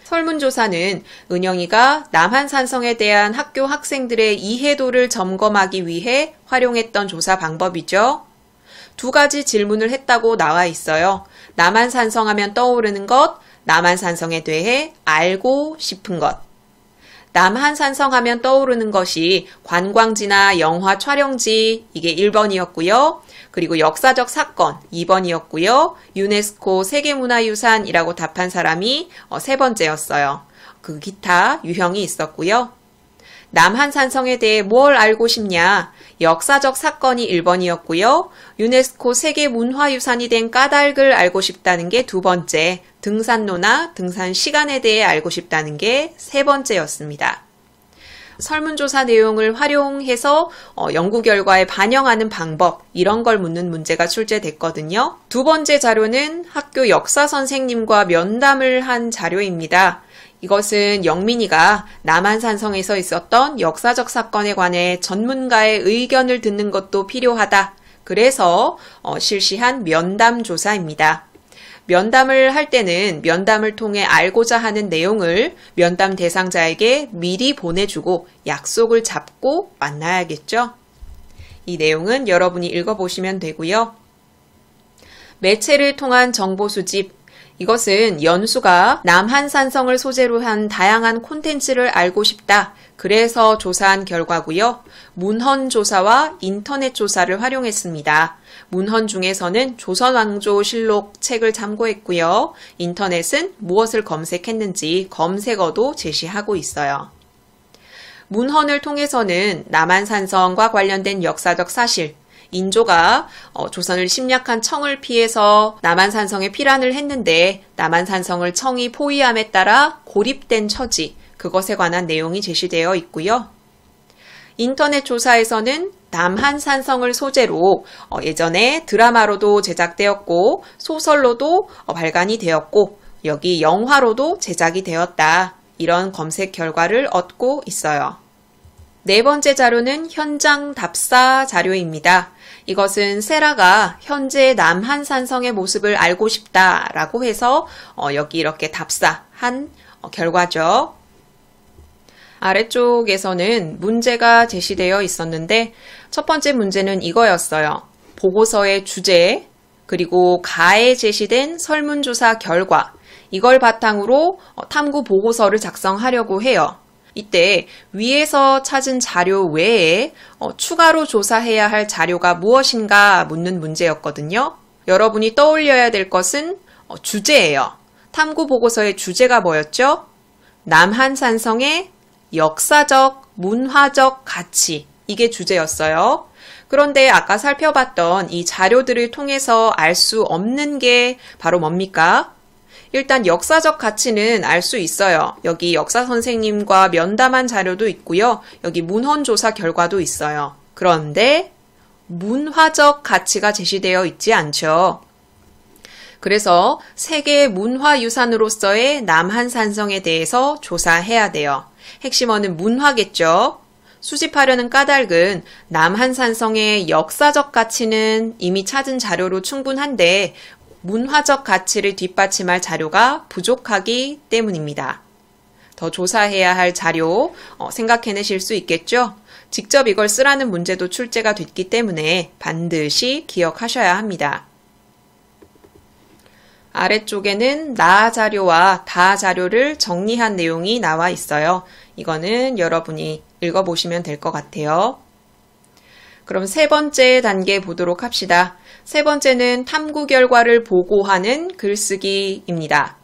설문조사는 은영이가 남한산성에 대한 학교 학생들의 이해도를 점검하기 위해 활용했던 조사 방법이죠. 두 가지 질문을 했다고 나와 있어요. 남한산성 하면 떠오르는 것, 남한산성에 대해 알고 싶은 것. 남한산성 하면 떠오르는 것이 관광지나 영화 촬영지, 이게 1번이었고요. 그리고 역사적 사건 2번이었고요. 유네스코 세계문화유산이라고 답한 사람이 3번째였어요. 그 기타 유형이 있었고요. 남한산성에 대해 뭘 알고 싶냐? 역사적 사건이 1번이었고요. 유네스코 세계문화유산이 된 까닭을 알고 싶다는 게 2번째, 등산로나 등산 시간에 대해 알고 싶다는 게 3번째였습니다. 설문조사 내용을 활용해서 연구 결과에 반영하는 방법, 이런 걸 묻는 문제가 출제됐거든요. 두 번째 자료는 학교 역사 선생님과 면담을 한 자료입니다. 이것은 영민이가 남한산성에서 있었던 역사적 사건에 관해 전문가의 의견을 듣는 것도 필요하다. 그래서 실시한 면담 조사입니다. 면담을 할 때는 면담을 통해 알고자 하는 내용을 면담 대상자에게 미리 보내주고 약속을 잡고 만나야겠죠. 이 내용은 여러분이 읽어보시면 되고요. 매체를 통한 정보 수집. 이것은 연수가 남한산성을 소재로 한 다양한 콘텐츠를 알고 싶다. 그래서 조사한 결과고요. 문헌 조사와 인터넷 조사를 활용했습니다. 문헌 중에서는 조선왕조실록 책을 참고했고요. 인터넷은 무엇을 검색했는지 검색어도 제시하고 있어요. 문헌을 통해서는 남한산성과 관련된 역사적 사실, 인조가 조선을 침략한 청을 피해서 남한산성에 피란을 했는데 남한산성을 청이 포위함에 따라 고립된 처지, 그것에 관한 내용이 제시되어 있고요. 인터넷 조사에서는 남한산성을 소재로 예전에 드라마로도 제작되었고 소설로도 발간이 되었고 여기 영화로도 제작이 되었다. 이런 검색 결과를 얻고 있어요. 네 번째 자료는 현장 답사 자료입니다. 이것은 세라가 현재 남한산성의 모습을 알고 싶다라고 해서 여기 이렇게 답사한 결과죠. 아래쪽에서는 문제가 제시되어 있었는데 첫 번째 문제는 이거였어요. 보고서의 주제, 그리고 가에 제시된 설문조사 결과, 이걸 바탕으로 탐구 보고서를 작성하려고 해요. 이때 위에서 찾은 자료 외에 추가로 조사해야 할 자료가 무엇인가 묻는 문제였거든요. 여러분이 떠올려야 될 것은 주제예요. 탐구 보고서의 주제가 뭐였죠? 남한산성의 역사적, 문화적 가치, 이게 주제였어요. 그런데 아까 살펴봤던 이 자료들을 통해서 알 수 없는 게 바로 뭡니까? 일단 역사적 가치는 알 수 있어요. 여기 역사 선생님과 면담한 자료도 있고요. 여기 문헌 조사 결과도 있어요. 그런데 문화적 가치가 제시되어 있지 않죠. 그래서 세계 문화유산으로서의 남한산성에 대해서 조사해야 돼요. 핵심어는 문화겠죠. 수집하려는 까닭은 남한산성의 역사적 가치는 이미 찾은 자료로 충분한데 문화적 가치를 뒷받침할 자료가 부족하기 때문입니다. 더 조사해야 할 자료 생각해내실 수 있겠죠? 직접 이걸 쓰라는 문제도 출제가 됐기 때문에 반드시 기억하셔야 합니다. 아래쪽에는 나 자료와 다 자료를 정리한 내용이 나와 있어요. 이거는 여러분이 읽어보시면 될 것 같아요. 그럼 세 번째 단계 보도록 합시다. 세 번째는 탐구 결과를 보고하는 글쓰기입니다.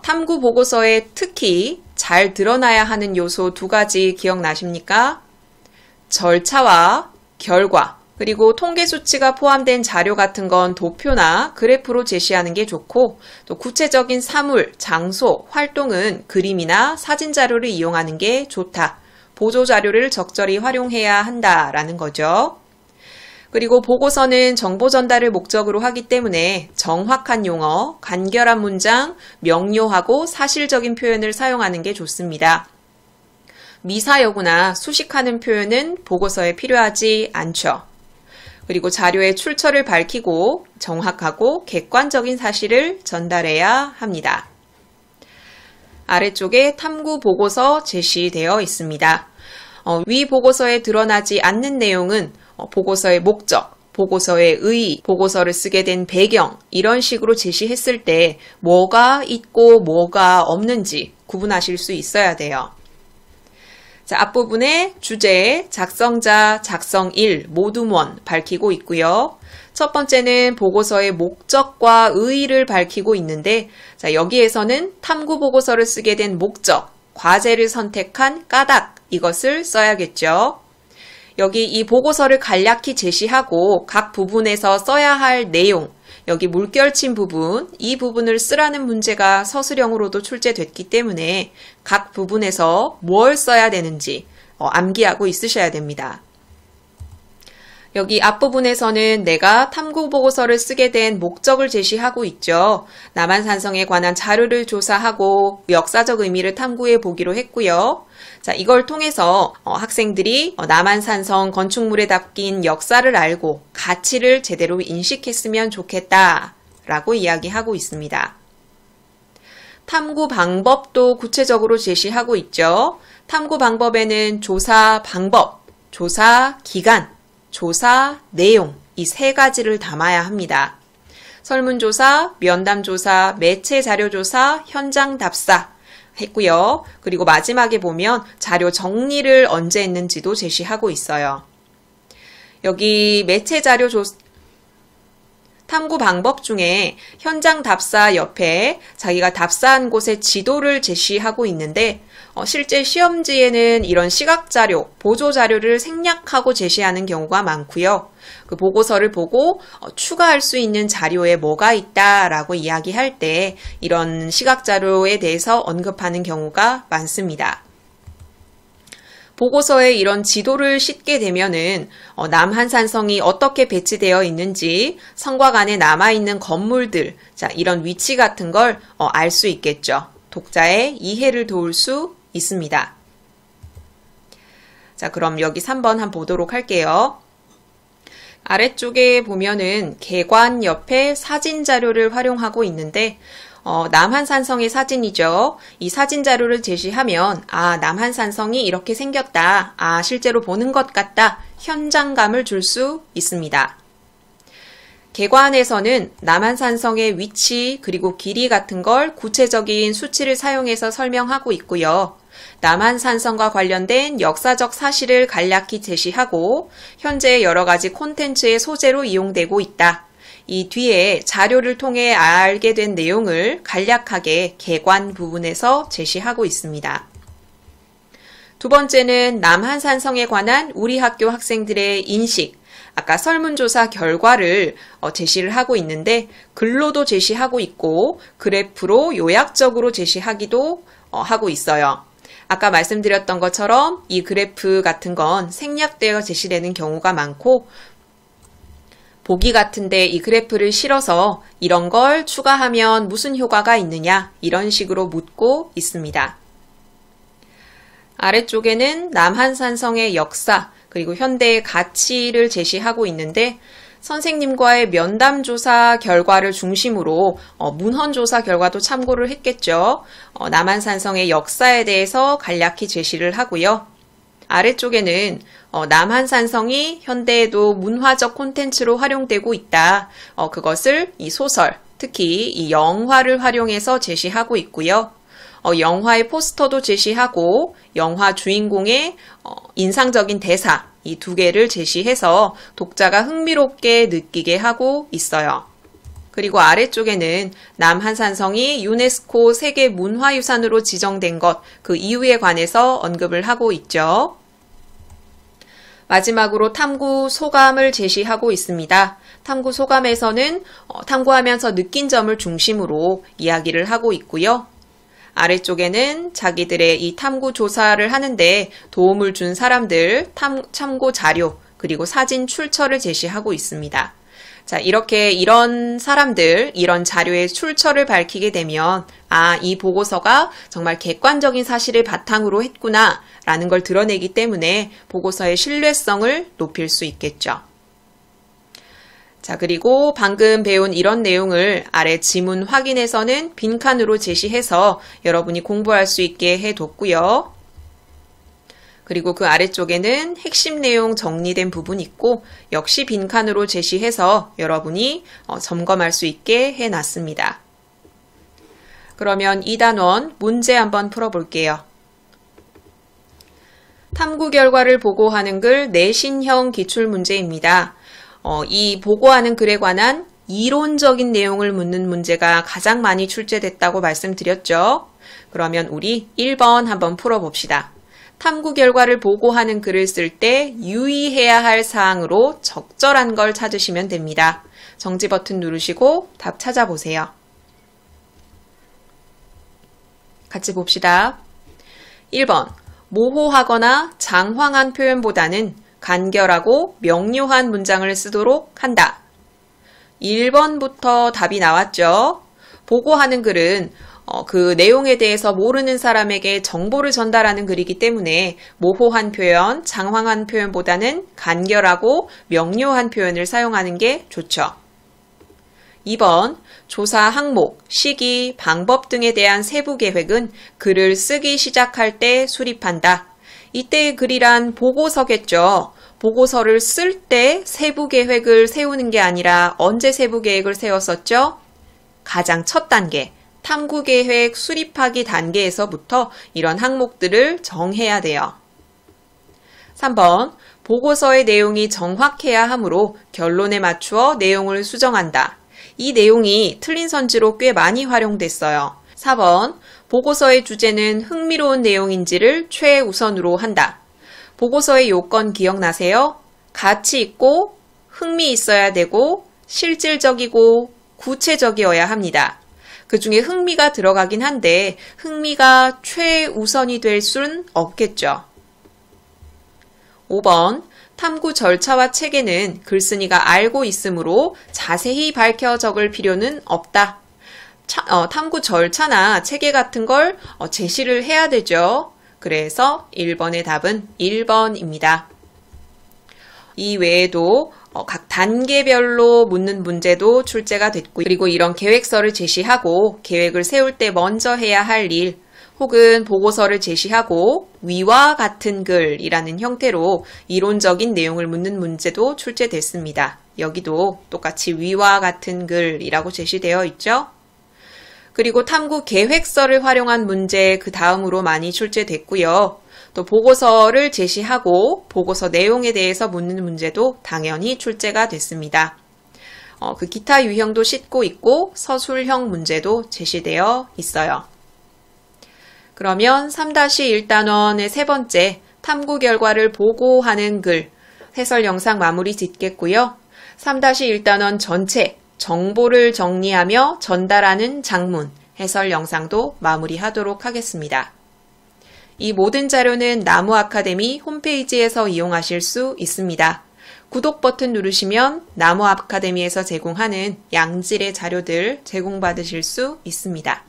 탐구 보고서에 특히 잘 드러나야 하는 요소 두 가지 기억나십니까? 절차와 결과, 그리고 통계 수치가 포함된 자료 같은 건 도표나 그래프로 제시하는 게 좋고, 또 구체적인 사물, 장소, 활동은 그림이나 사진 자료를 이용하는 게 좋다. 보조자료를 적절히 활용해야 한다라는 거죠. 그리고 보고서는 정보 전달을 목적으로 하기 때문에 정확한 용어, 간결한 문장, 명료하고 사실적인 표현을 사용하는 게 좋습니다. 미사여구나 수식하는 표현은 보고서에 필요하지 않죠. 그리고 자료의 출처를 밝히고 정확하고 객관적인 사실을 전달해야 합니다. 아래쪽에 탐구 보고서 제시되어 있습니다. 위 보고서에 드러나지 않는 내용은 보고서의 목적, 보고서의 의의, 보고서를 쓰게 된 배경 이런 식으로 제시했을 때 뭐가 있고 뭐가 없는지 구분하실 수 있어야 돼요. 자, 앞부분에 주제, 작성자, 작성일, 모둠원 밝히고 있고요. 첫 번째는 보고서의 목적과 의의를 밝히고 있는데 자, 여기에서는 탐구 보고서를 쓰게 된 목적, 과제를 선택한 까닭 이것을 써야겠죠. 여기 이 보고서를 간략히 제시하고 각 부분에서 써야 할 내용, 여기 물결친 부분, 이 부분을 쓰라는 문제가 서술형으로도 출제됐기 때문에 각 부분에서 뭘 써야 되는지 암기하고 있으셔야 됩니다. 여기 앞부분에서는 내가 탐구보고서를 쓰게 된 목적을 제시하고 있죠. 남한산성에 관한 자료를 조사하고 역사적 의미를 탐구해 보기로 했고요. 자, 이걸 통해서 학생들이 남한산성 건축물에 담긴 역사를 알고 가치를 제대로 인식했으면 좋겠다라고 이야기하고 있습니다. 탐구 방법도 구체적으로 제시하고 있죠. 탐구 방법에는 조사 방법, 조사 기간, 조사 내용 이 세 가지를 담아야 합니다. 설문조사, 면담조사, 매체 자료조사, 현장 답사 했고요. 그리고 마지막에 보면 자료 정리를 언제 했는지도 제시하고 있어요. 여기 매체 자료 탐구 방법 중에 현장 답사 옆에 자기가 답사한 곳의 지도를 제시하고 있는데 실제 시험지에는 이런 시각자료, 보조자료를 생략하고 제시하는 경우가 많고요. 그 보고서를 보고 추가할 수 있는 자료에 뭐가 있다라고 이야기할 때 이런 시각자료에 대해서 언급하는 경우가 많습니다. 보고서에 이런 지도를 싣게 되면은 남한산성이 어떻게 배치되어 있는지 성곽 안에 남아있는 건물들, 자, 이런 위치 같은 걸 알 수 있겠죠. 독자의 이해를 도울 수 있습니다. 자, 그럼 여기 3번 한번 보도록 할게요. 아래쪽에 보면은 개관 옆에 사진 자료를 활용하고 있는데 남한산성의 사진이죠. 이 사진 자료를 제시하면 남한산성이 이렇게 생겼다. 실제로 보는 것 같다. 현장감을 줄 수 있습니다. 개관에서는 남한산성의 위치 그리고 길이 같은 걸 구체적인 수치를 사용해서 설명하고 있고요. 남한산성과 관련된 역사적 사실을 간략히 제시하고 현재 여러 가지 콘텐츠의 소재로 이용되고 있다. 이 뒤에 자료를 통해 알게 된 내용을 간략하게 개관 부분에서 제시하고 있습니다. 두 번째는 남한산성에 관한 우리 학교 학생들의 인식, 아까 설문조사 결과를 제시를 하고 있는데 글로도 제시하고 있고 그래프로 요약적으로 제시하기도 하고 있어요. 아까 말씀드렸던 것처럼 이 그래프 같은 건 생략되어 제시되는 경우가 많고 보기 같은데 이 그래프를 실어서 이런 걸 추가하면 무슨 효과가 있느냐 이런 식으로 묻고 있습니다. 아래쪽에는 남한산성의 역사 그리고 현대의 가치를 제시하고 있는데 선생님과의 면담조사 결과를 중심으로 문헌조사 결과도 참고를 했겠죠. 남한산성의 역사에 대해서 간략히 제시를 하고요. 아래쪽에는 남한산성이 현대에도 문화적 콘텐츠로 활용되고 있다. 그것을 이 소설, 특히 이 영화를 활용해서 제시하고 있고요. 영화의 포스터도 제시하고 영화 주인공의 인상적인 대사 이 두 개를 제시해서 독자가 흥미롭게 느끼게 하고 있어요. 그리고 아래쪽에는 남한산성이 유네스코 세계문화유산으로 지정된 것, 그 이유에 관해서 언급을 하고 있죠. 마지막으로 탐구 소감을 제시하고 있습니다. 탐구 소감에서는 탐구하면서 느낀 점을 중심으로 이야기를 하고 있고요. 아래쪽에는 자기들의 이 탐구 조사를 하는데 도움을 준 사람들, 참고 자료, 그리고 사진 출처를 제시하고 있습니다. 자, 이렇게 이런 사람들, 이런 자료의 출처를 밝히게 되면 이 보고서가 정말 객관적인 사실을 바탕으로 했구나 라는 걸 드러내기 때문에 보고서의 신뢰성을 높일 수 있겠죠. 자, 그리고 방금 배운 이런 내용을 아래 지문 확인에서는 빈칸으로 제시해서 여러분이 공부할 수 있게 해뒀고요. 그리고 그 아래쪽에는 핵심 내용 정리된 부분이 있고 역시 빈칸으로 제시해서 여러분이 점검할 수 있게 해놨습니다. 그러면 2단원 문제 한번 풀어볼게요. 탐구 결과를 보고하는 글 내신형 기출문제입니다. 이 보고하는 글에 관한 이론적인 내용을 묻는 문제가 가장 많이 출제됐다고 말씀드렸죠. 그러면 우리 1번 한번 풀어봅시다. 탐구 결과를 보고하는 글을 쓸 때 유의해야 할 사항으로 적절한 걸 찾으시면 됩니다. 정지 버튼 누르시고 답 찾아보세요. 같이 봅시다. 1번, 모호하거나 장황한 표현보다는 간결하고 명료한 문장을 쓰도록 한다. 1번부터 답이 나왔죠. 보고하는 글은 그 내용에 대해서 모르는 사람에게 정보를 전달하는 글이기 때문에 모호한 표현, 장황한 표현보다는 간결하고 명료한 표현을 사용하는 게 좋죠. 2번, 조사 항목, 시기, 방법 등에 대한 세부 계획은 글을 쓰기 시작할 때 수립한다. 이때의 글이란 보고서겠죠. 보고서를 쓸 때 세부 계획을 세우는 게 아니라 언제 세부 계획을 세웠었죠? 가장 첫 단계. 탐구계획 수립하기 단계에서부터 이런 항목들을 정해야 돼요. 3번, 보고서의 내용이 정확해야 하므로 결론에 맞추어 내용을 수정한다. 이 내용이 틀린 선지로 꽤 많이 활용됐어요. 4번, 보고서의 주제는 흥미로운 내용인지를 최우선으로 한다. 보고서의 요건 기억나세요? 가치 있고 흥미 있어야 되고 실질적이고 구체적이어야 합니다. 그 중에 흥미가 들어가긴 한데 흥미가 최우선이 될 수는 없겠죠. 5번, 탐구 절차와 체계는 글쓴이가 알고 있으므로 자세히 밝혀 적을 필요는 없다. 탐구 절차나 체계 같은 걸 제시를 해야 되죠. 그래서 1번의 답은 1번입니다. 이 외에도 각 단계별로 묻는 문제도 출제가 됐고, 그리고 이런 계획서를 제시하고 계획을 세울 때 먼저 해야 할 일, 혹은 보고서를 제시하고 위와 같은 글이라는 형태로 이론적인 내용을 묻는 문제도 출제됐습니다. 여기도 똑같이 위와 같은 글이라고 제시되어 있죠. 그리고 탐구 계획서를 활용한 문제 그 다음으로 많이 출제됐고요. 또 보고서를 제시하고 보고서 내용에 대해서 묻는 문제도 당연히 출제가 됐습니다. 그 기타 유형도 싣고 있고 서술형 문제도 제시되어 있어요. 그러면 3-1단원의 세 번째 탐구 결과를 보고하는 글 해설 영상 마무리 짓겠고요. 3-1단원 전체 정보를 정리하며 전달하는 장문 해설 영상도 마무리하도록 하겠습니다. 이 모든 자료는 나무 아카데미 홈페이지에서 이용하실 수 있습니다. 구독 버튼 누르시면 나무 아카데미에서 제공하는 양질의 자료들 제공받으실 수 있습니다.